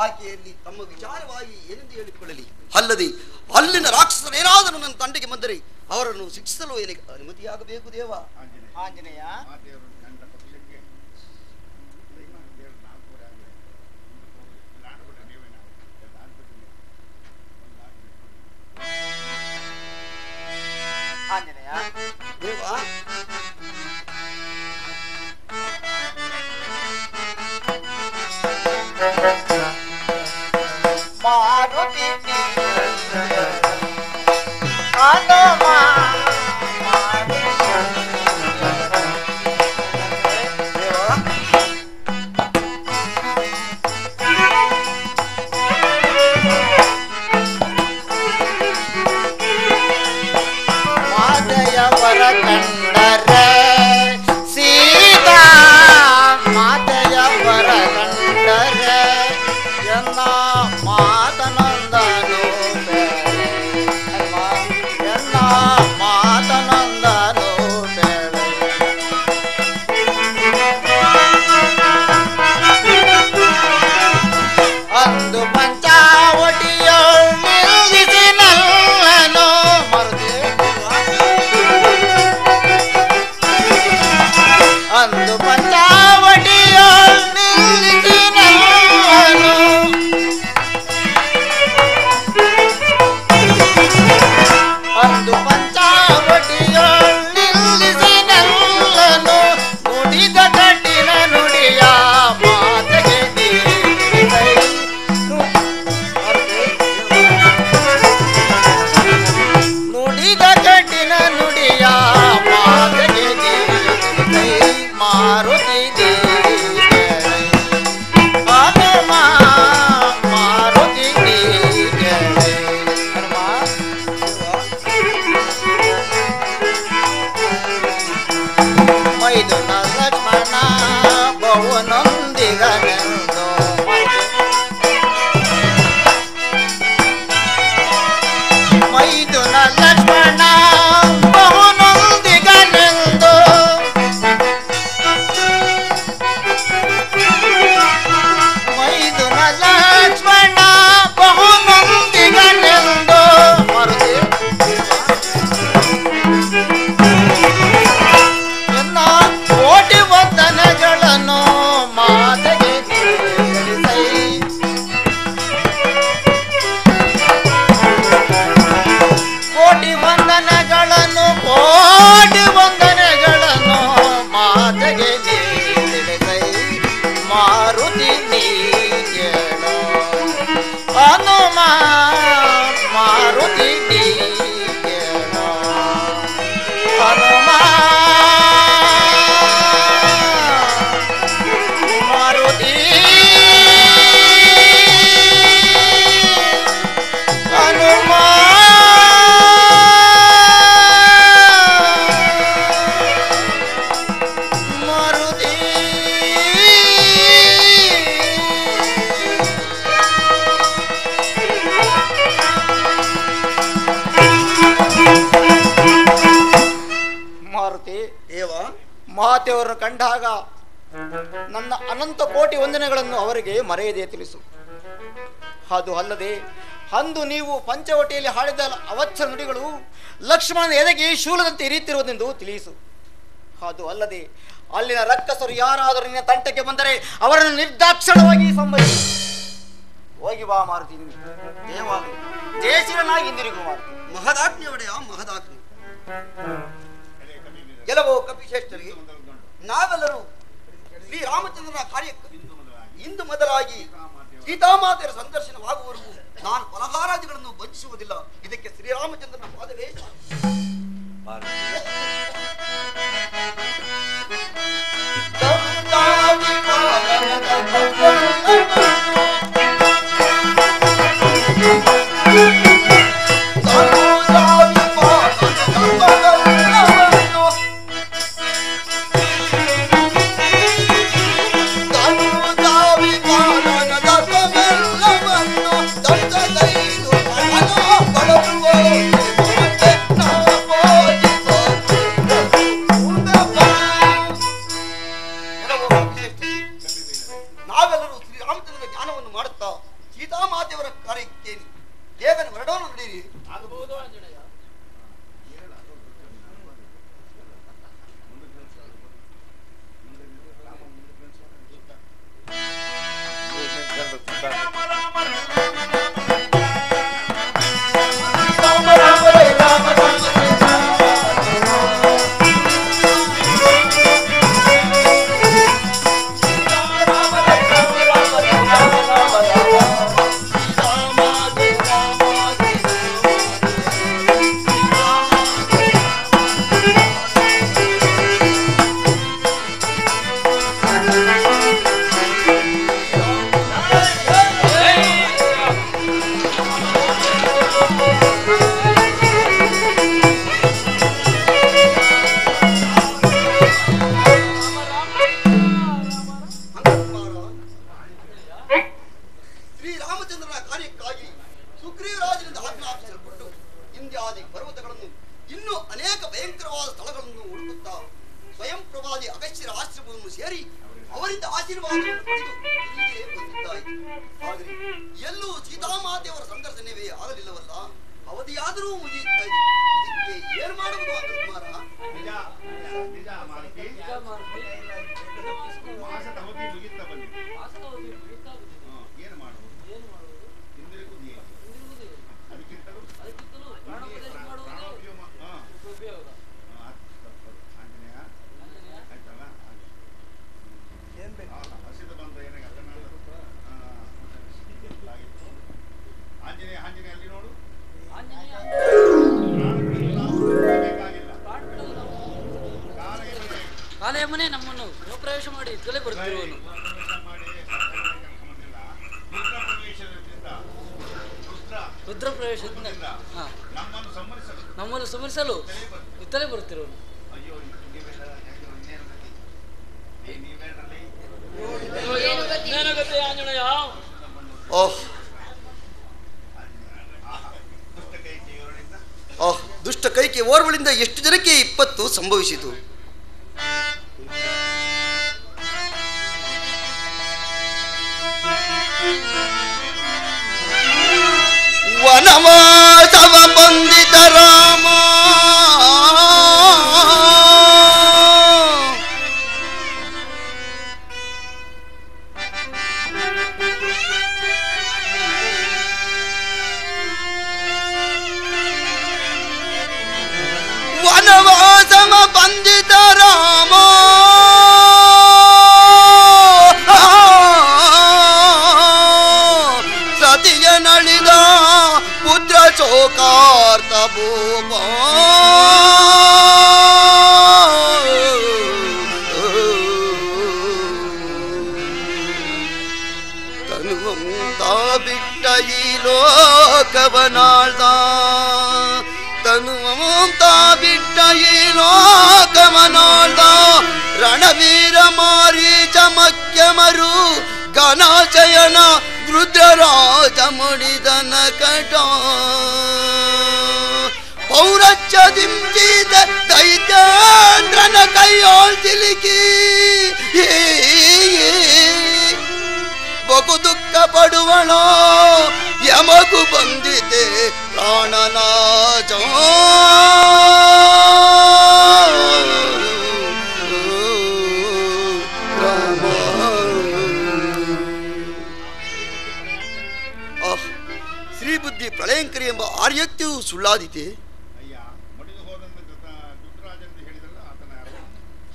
ಆಕೆಯಲ್ಲಿ ತಮ್ಮ ವಿಚಾರವಾಗಿ ಏನೆಂದು ಹೇಳಿಕೊಳ್ಳಲಿ. ಅಲ್ಲದೆ ಅಲ್ಲಿನ ರಾಕ್ಷಸರೇನಾದರೂ ನನ್ನ ತಂಡೆಗೆ ಬಂದರೆ ಅವರನ್ನು ಶಿಕ್ಷಿಸಲು ಎಲ್ಲಿಗೆ ಅನುಮತಿಯಾಗಬೇಕು ದೇವ. ಆಂಜನೇಯ, ಆಂಜನೇಯ, ದೇವ ಮಾರುತಿ ಮಾತೆಯವರ ಕಂಡರೆ ಸೀತಾ, ಮಾತೆಯವರ ಕಂಡರೆ ಎಲ್ಲ ಮಾತನಂದನು ಎಲ್ಲ ಮಾತನಂದನು ಅಂದು ಪಂಚಾವಟಿಯೋ ನಿಲ್ಲಿಸಿ ನಲ್ಲನು ಅಂದು ಪಂಚಾವಟಿಯೋ ನಿಲ್ಲಿಸಿ ನಲ್ಲನು ಅಂದು ಪಂಚಾವಟಿಯೋ ನಿಲ್ಲಿಸಿ ನಲ್ಲನು ನುಡಿದ ಕಟ್ಟಿನ ನುಡಿಯ ಮಾತೆಗೆ ನುಡಿದ ಕಟ್ಟಿನ ನುಡಿಯ ಮಾತೆಗೆ ಮಾರುತಿ ಹನುಮ ಮಾರುತಿ ಮೈದುನ ಲಕ್ಷ್ಮಣ ಬಹುನೊಂದಿಗನೆಂದು ಮೈದುನ ಲಕ್ಷ್ಮಣ ಬಹುನೊಂದಿಗನೆಂದು ಮೈದುನ ಲಕ್ಷ್ಮಣ ಬಹುನೊಂದಿಗನೆಂದು ಮರುತಿ ಎನ್ನ ಕೋಟಿ ವಂದನೆಗಳನ್ನು ಮಾತೆಗೆ ಸಲ್ಲಿಸೈ ಕೋಟಿ ವಂದನೆಗಳನ್ನು ಮಾತೆಗೆ ತಿಳಿಸೈ ಮಾರುತಿ ನೀನು ಹನುಮ ಮಾರುತಿ ನೀನು ಹನುಮ ಮಾರುತಿ ಹನುಮ ಮಾರುತಿ ಮಾರುತಿ ದೇವ ಮಾತೆಯವರನ್ನು ಕಂಡಾಗ ನನ್ನ ಅನಂತ ಕೋಟಿ ವಂದನೆಗಳನ್ನು ಅವರಿಗೆ ಮರೆಯದೆ ತಿಳಿಸು. ಅದು ಅಲ್ಲದೆ ಅಂದು ನೀವು ಪಂಚವಟಿಯಲ್ಲಿ ಹಾಡಿದ ಅವಚ್ಛ ನುಡಿಗಳು ಲಕ್ಷ್ಮಣನ ಎದೆಗೆ ಶೂಲದಂತೆ ಇರಿಯುತ್ತಿರುವುದೆಂದು ತಿಳಿಸು. ಅದು ಅಲ್ಲದೆ ಅಲ್ಲಿನ ರಕ್ಕಸರು ಯಾರಾದರೂ ನಿನ್ನ ತಂಟಕ್ಕೆ ಬಂದರೆ ಅವರನ್ನು ನಿರ್ದಾಕ್ಷಣವಾಗಿ ಸಂಬಂಧಿಸಿ ಹೋಗಿ ಬಾ ಮಾರುತಿ. ದೇವ ಜಯಶೀಲನಾಗಿ ಹಿಂದಿರುಗು ಮಾರುತಿ. ಮಹದಾಜ್ಞೆ ಒಡೆಯ ಮಹದಾಜ್ಞೆ. ಕೆಲವು ಕಪಿಶ್ರೇಷ್ಠರಿಗೆ ನಾವೆಲ್ಲರೂ ಶ್ರೀರಾಮಚಂದ್ರನ ಕಾರ್ಯಕ್ಕೆ ಇಂದು ಮೊದಲಾಗಿ ಸೀತಾಮಾತೆಯರ ಸಂದರ್ಶನವಾಗುವವರೆಗೂ ನಾನು ಫಲಹಾರಾದಿಗಳನ್ನು ವಂಚಿಸುವುದಿಲ್ಲ. ಇದಕ್ಕೆ ಶ್ರೀರಾಮಚಂದ್ರನ ಪಾದವೇ ನಾವೆಲ್ಲರೂ ಪ್ರವಾದಿ ಅಗಸ್ತ್ಯರ ಆಶ್ರಮವನ್ನು ಸೇರಿ ಅವರಿಂದ ಆಶೀರ್ವಾದವನ್ನು ಪಡೆದು ಇಲ್ಲಿಗೆ ಬಂದಿದ್ದಾಯಿತು. ಆದರೆ ಎಲ್ಲೂ ಸೀತಾಮಾತೆಯವರ ಸಂದರ್ಶನವೇ ಆಗಲಿಲ್ಲವಲ್ಲ, ಅವಧಿಯಾದರೂ ಮುಗಿಯುತ್ತಾ ಇದೆ. ಇದಕ್ಕೆ ಏನು ಮಾಡುವುದು ಅಗ್ರಕುಮಾರ? ಮಾಸದ ಅವಧಿ ಮುಗಿತಾ ಬಂದಿದೆ. ಏನು ಮಾಡುವುದು? ಹಿಂದಿರುಗುವುದೇ ಅದಕ್ಕಿಂತಲೂ ಆಂಜನೇಯ ಆಯ್ತಲ್ಲ. ಹಸಿದ ಬಂದ ಏನಾಗ ಆಂಜನೇಯ ಆಂಜನೇಯ ಅಲ್ಲಿ ನೋಡು. ಬೇಕಾಗಿಲ್ಲ. ಕಾಲಯಮನೆ ನಮ್ಮನ್ನು ಗೃಹಪ್ರವೇಶ ಮಾಡಿ ಇದ್ದಲೇ ಬರುತ್ತಿರುವನು. ರುದ್ರ ಪ್ರವೇಶದಿಂದ ನಮ್ಮನ್ನು ಸಂಹರಿಸಲು ಇತ್ತಲೇ ಬರುತ್ತಿರುವನು. ಆಂಜನೇಯ. ದುಷ್ಟ ಕೈಕೆ ಓರ್ವಳಿಂದ ಎಷ್ಟು ಜನಕ್ಕೆ ವಿಪತ್ತು ಸಂಭವಿಸಿತು. ವನವಾಸವ ಬಂದಿತ ರಾಮ ವನವಾಸವ ಬಂದಿತ ರಾಮ ಸತಿಯ ನಳಿದ ಪುತ್ರ ಶೋಕಾರ್ಥ ಭೂಪ ತನುವಂತ ಬಿಟ್ಟ ಈ ಲೋಕವನಾಳ್ದ ತನುವಂತ ಬಿಟ್ಟ ಈ ಲೋಕವನಾಳ್ದ ರಣವೀರ ಮಾರೀಚ ಮಕ್ಯಮರು ಘನಾಚಯನ ರುದ್ರರಾಜ ಮುಡಿದನ ಕಟ ಪೌರಚ್ಯದಿಂಜಿದ ದೈತ್ಯೇಂದ್ರನ ಕೈಯೋಳ್ ಸಿಲುಕಿ ಬಹು ದುಃಖ ಪಡುವಳೋ ಯಮಗು ಬಂದಿದೆ ಪ್ರಾಣನಾಜ ಶ್ರೀಬುದ್ಧಿ ಪ್ರಳಯಂಕರಿ ಎಂಬ ಆರ್ಯತ್ಯವು ಸುಳ್ಳಾದೀತೆ.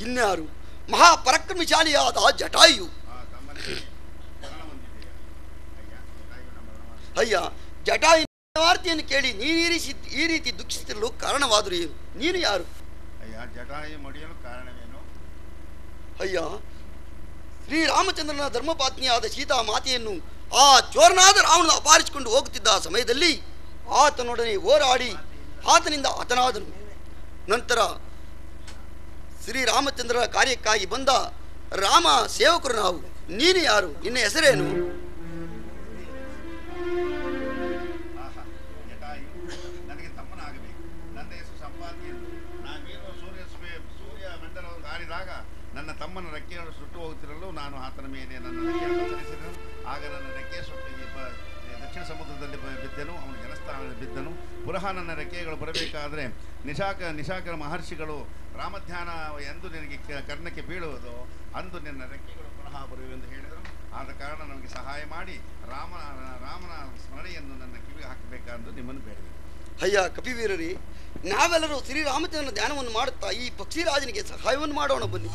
ಇನ್ಯಾರು? ಮಹಾಪರಾಕ್ರಮಶಾಲಿಯಾದ ಜಟಾಯು. ಅಯ್ಯ, ಜಟಾಯು ವಾರ್ತೆಯನ್ನು ಕೇಳಿ ಈ ರೀತಿ ದುಃಖಿಸುತ್ತಿರಲು ಕಾರಣವಾದರೂ ಏನು? ನೀನು ಯಾರು? ಅಯ್ಯ, ಜಟಾಯು ಮಡಿಯಲು ಕಾರಣವೇನು? ಅಯ್ಯ, ಶ್ರೀರಾಮಚಂದ್ರನ ಧರ್ಮಪತ್ನಿಯಾದ ಸೀತಾ ಮಾತೆಯನ್ನು ಆ ಚೋರನಾದ ರಾವಣನು ಅಪಹರಿಸಿಕೊಂಡು ಹೋಗುತ್ತಿದ್ದ ಸಮಯದಲ್ಲಿ ಆತನೊಡನೆ ಹೋರಾಡಿ ಆತನಿಂದ ಹತನಾದನು. ನಂತರ ಶ್ರೀರಾಮಚಂದ್ರರ ಕಾರ್ಯಕ್ಕಾಗಿ ಬಂದ ರಾಮ ಸೇವಕರು ನಾವು. ನೀನು ಯಾರು? ನಿನ್ನ ಹೆಸರೇನು? ಜಟಾಯು ನನಗೆ ತಮ್ಮನಾಗಬೇಕು. ನನ್ನ ಹೆಸರು ಸಂಪಾತಿ ಎಂದು ನಾವೇನು ಸೂರ್ಯ ಮಂಡಲವನ್ನು ಆಡಿದಾಗ ನನ್ನ ತಮ್ಮನ ರೆಕ್ಕೆಯನ್ನು ಸುಟ್ಟು ಹೋಗುತ್ತಿರಲು ನಾನು ಆತನ ಮೇಲೆ ನನ್ನ ರೆಕ್ಕೆಯನ್ನು ಸರಿಸಿದನು. ಆಗ ನನ್ನ ರೆಕ್ಕೆ ಸುಟ್ಟು ದಕ್ಷಿಣ ಸಮುದ್ರದಲ್ಲಿ ಬಿದ್ದನು. ಅವನು ಜನಸ್ಥಾನದಲ್ಲಿ ಬಿದ್ದನು. ಪುನಃ ನನ್ನ ರೆಕ್ಕೆಗಳು ಬರಬೇಕಾದರೆ ನಿಶಾಕರ ಮಹರ್ಷಿಗಳು ರಾಮಧ್ಯಾನ ಎಂದು ನಿನಗೆ ಕರ್ಣಕ್ಕೆ ಬೀಳುವುದು, ಅಂದು ನಿನ್ನ ರೆಕ್ಕೆಗಳು ಪುನಃ ಬರುವೆಂದು ಹೇಳಿದರು. ಆದ ಕಾರಣ ನಮಗೆ ಸಹಾಯ ಮಾಡಿ ರಾಮನ ಸ್ಮರಣೆಯನ್ನು ನನ್ನ ಕಿವಿಗೆ ಹಾಕಬೇಕೆಂದು ನಿಮ್ಮನ್ನು ಬೇಡಿದೆ. ಅಯ್ಯ ಕಪಿವೀರರೇ, ನಾವೆಲ್ಲರೂ ಶ್ರೀರಾಮಚಂದ್ರನ ಧ್ಯಾನವನ್ನು ಮಾಡುತ್ತಾ ಈ ಪಕ್ಷಿರಾಜನಿಗೆ ಸಹಾಯವನ್ನು ಮಾಡೋಣ ಬನ್ನಿ.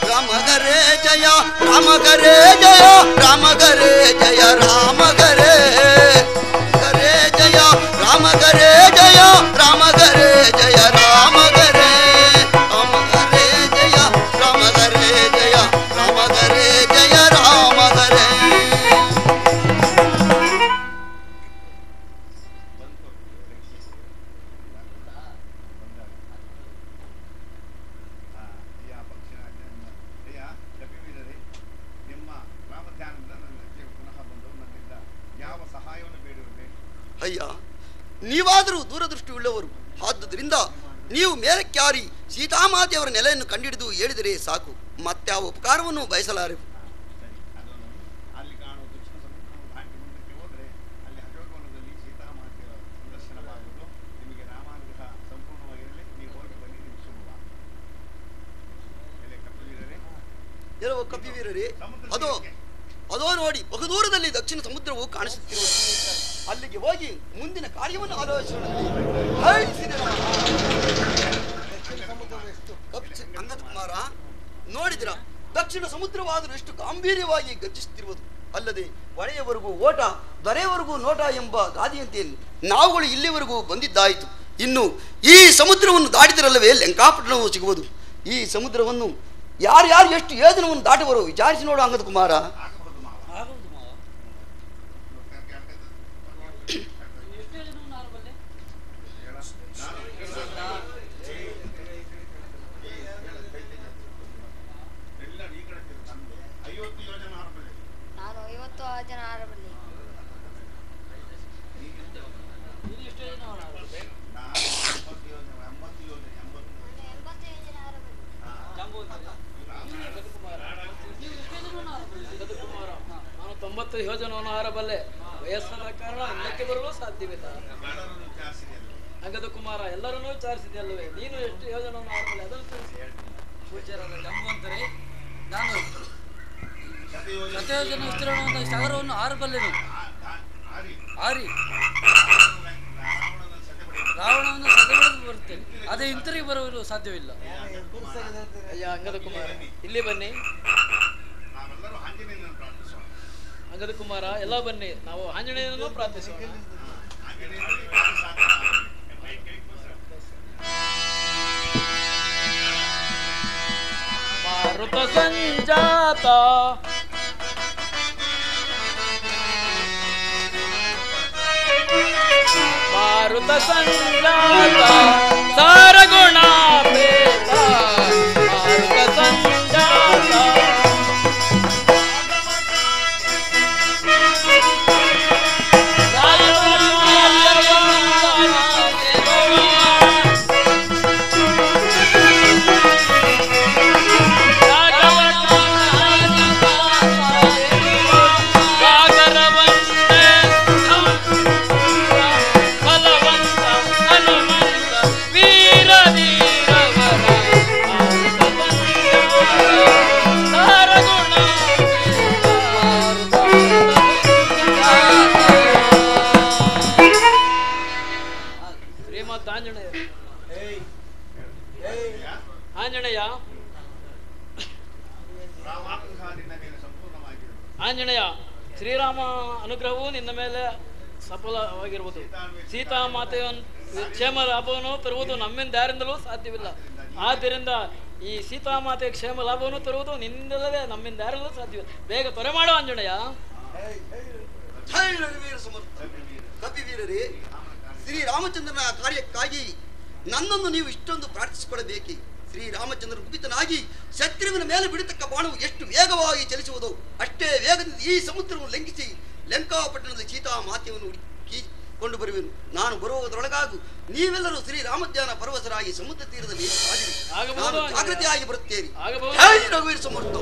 ರಾಮ ಗರೇ ಜಯ ರಾಮ ಗರೇ ಜಯ ರಾಮ ಗರೇ ಜಯ ರಾಮ ಗರೇ ಗರೇ ಜಯ ರಾಮ ಗರೇ ಜಯ ರಾಮ ಗರೇ ಜಯ ರಾಮ ಗರೇ ರಾಮ ಗರೇ ಜಯ ರಾಮ ಗರೇ ಜಯ ರಾಮ ಗರೇ ಜಯ ರಾಮ ಗರೇ. ನೀವಾದರೂ ದೂರದೃಷ್ಟಿ ಉಳ್ಳವರು. ಆದುದರಿಂದ ನೀವು ಮೇಲಕ್ಕೆ ಹಾರಿ ಸೀತಾಮಾತೆಯವರ ನೆಲೆಯನ್ನು ಕಂಡಿಡಿದು ಹೇಳಿದರೆ ಸಾಕು, ಮತ್ತೆ ಆ ಉಪಕಾರವನ್ನು ಬಯಸಲಾರೆವು. ಅಲ್ಲಿ ಕಾಣುವ ದಕ್ಷಿಣ ಸಮುದ್ರವನ್ನು ದಾಟಿ ಮುಂದಕ್ಕೆ ಹೋದರೆ ಅಲ್ಲಿ ಅಶೋಕವನದಲ್ಲಿ ಸೀತಾಮಾತೆಯ ಸಂದರ್ಶನವಾಗುವುದು. ನಿಮಗೆ ರಾಮಾನುಗ್ರಹ ಸಂಪೂರ್ಣವಾಗಿರಲಿ. ನೀವು ಹೋಗಿ ಬನ್ನಿ, ನೀವು ಶುಭ. ಎಲ್ಲೋ ಕಪಿವೀರರೇ, ಅದೋ ನೋಡಿ, ಬಹುದೂರದಲ್ಲಿ ದಕ್ಷಿಣ ಸಮುದ್ರವು ಕಾಣಿಸುತ್ತಿರುವುದು. ಅಲ್ಲಿಗೆ ಹೋಗಿ ಮುಂದಿನ ಕಾರ್ಯವನ್ನು ಆಲೋಚಿಸೋಣ. ಅಂಗದ ಕುಮಾರ, ನೋಡಿದಿರ ದಕ್ಷಿಣ ಸಮುದ್ರವಾದರೂ ಎಷ್ಟು ಗಾಂಭೀರ್ಯವಾಗಿ ಗರ್ಜಿಸುತ್ತಿರುವುದು. ಅಲ್ಲದೆ ಹೊಳೆಯವರೆಗೂ ಓಟ, ದೊರೆಯವರೆಗೂ ನೋಟ ಎಂಬ ಗಾದೆಯಂತೆ ನಾವುಗಳು ಇಲ್ಲಿವರೆಗೂ ಬಂದಿದ್ದಾಯಿತು. ಇನ್ನು ಈ ಸಮುದ್ರವನ್ನು ದಾಟಿದರಲ್ಲವೇ ಲಂಕಾಪಟ್ಟಣವು ಸಿಗುವುದು. ಈ ಸಮುದ್ರವನ್ನು ಯಾರ್ಯಾರು ಎಷ್ಟು ಯೋಜನವನ್ನು ದಾಟುವರು ವಿಚಾರಿಸಿ ನೋಡು ಅಂಗದ ಕುಮಾರ. ಯೋಜನವನ್ನು ಹಾರಬಲ್ಲೆ. ವಯಸ್ಸಾದ ಕಾರಣ ಹಿಂದಕ್ಕೆ ಬರಲು ಸಾಧ್ಯವಿಲ್ಲ. ಅಂಗದ ಕುಮಾರ, ಎಲ್ಲರನ್ನೂ ವಿಚಾರಿಸಿದೆಯಲ್ಲವೇ? ನೀನು ಎಷ್ಟು ಯೋಜನವನ್ನು ಹಾರಬಲ್ಲೆ ಅದನ್ನು ತಿಳಿಸಿ. ಪೂಜ್ಯರಾದ ಜಂಬುವಂತರೇ, ನಾನು ಶತಯೋಜನ ವಿಸ್ತೀರ್ಣವಾದ ಸಾಗರವನ್ನು ಹಾರಬಲ್ಲೆನು. ಹಾರಿ ರಾವಣವನ್ನು ಸದೆಬಡಿದು ಬರುತ್ತೇನೆ. ಅದೇ ಹಿಂತಿರುಗಿ ಬರಲು ಸಾಧ್ಯವಿಲ್ಲ. ಅಯ್ಯ ಅಂಗದ ಕುಮಾರ, ಇಲ್ಲಿ ಬನ್ನಿ. ಅಂಗದ ಕುಮಾರ, ಎಲ್ಲ ಬನ್ನಿ, ನಾವು ಆಂಜನೇಯನನ್ನು ಪ್ರಾರ್ಥಿಸೋಣ. ಮಾರುತ ಸಂಜಾತ ಮಾರುತ ಸಂಜಾತ ಸಾರಗುಣ ಪ್ರೇತ ಮಾರುತ ಸಂಜಾತ ಆಂಜನೇಯ, ಶ್ರೀರಾಮ ಅನುಗ್ರಹವು ನಿನ್ನ ಮೇಲೆ ಸಫಲವಾಗಿರುವುದು. ಸೀತಾಮಾತೆಯ ಕ್ಷೇಮ ಲಾಭವನ್ನು ತರುವುದು ನಮ್ಮಿಂದ ಯಾರಿಂದಲೂ ಸಾಧ್ಯವಿಲ್ಲ. ಆದ್ದರಿಂದ ಈ ಸೀತಾಮಾತೆಯ ಕ್ಷೇಮ ಲಾಭವನ್ನು ತರುವುದು ನಿನ್ನಿಂದಲೇ, ನಮ್ಮಿಂದ ಯಾರಿಂದಲೂ ಸಾಧ್ಯವಿಲ್ಲ. ಬೇಗ ತ್ವರೆ ಮಾಡು ಆಂಜನೇಯ. ಕಪಿವೀರರೇ, ಶ್ರೀರಾಮಚಂದ್ರನ ಕಾರ್ಯಕ್ಕಾಗಿ ನನ್ನನ್ನು ನೀವು ಇಷ್ಟೊಂದು ಪ್ರಾರ್ಥಿಸಿಕೊಳ್ಳಬೇಕೆ? ಶ್ರೀರಾಮಚಂದ್ರ ಕುಪಿತನಾಗಿ ಶತ್ರುವಿನ ಮೇಲೆ ಬಿಡತಕ್ಕ ಬಾಣವು ಎಷ್ಟು ವೇಗವಾಗಿ ಚಲಿಸುವುದು ಅಷ್ಟೇ ವೇಗದಿಂದ ಈ ಸಮುದ್ರವನ್ನು ಲಂಘಿಸಿ ಲಂಕಾಪಟ್ಟಣದ ಸೀತಾಮಾತೆಯನ್ನು ಹುಡುಕಿಕೊಂಡು ಬರುವೆನು. ನಾನು ಬರುವುದರೊಳಗಾಗೂ ನೀವೆಲ್ಲರೂ ಶ್ರೀರಾಮಧ್ಯಾನ ಪರವಶರಾಗಿ ಸಮುದ್ರ ತೀರದಲ್ಲಿ ನಾನು ಜಾಗೃತಿಯಾಗಿ ಬರುತ್ತೇನೆ. ಜೈ ರಘುವೀರ ಸಮರ್ಥ.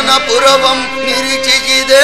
ಪುರವಂ ನಿರೀಕ್ಷಿಸಿದೆ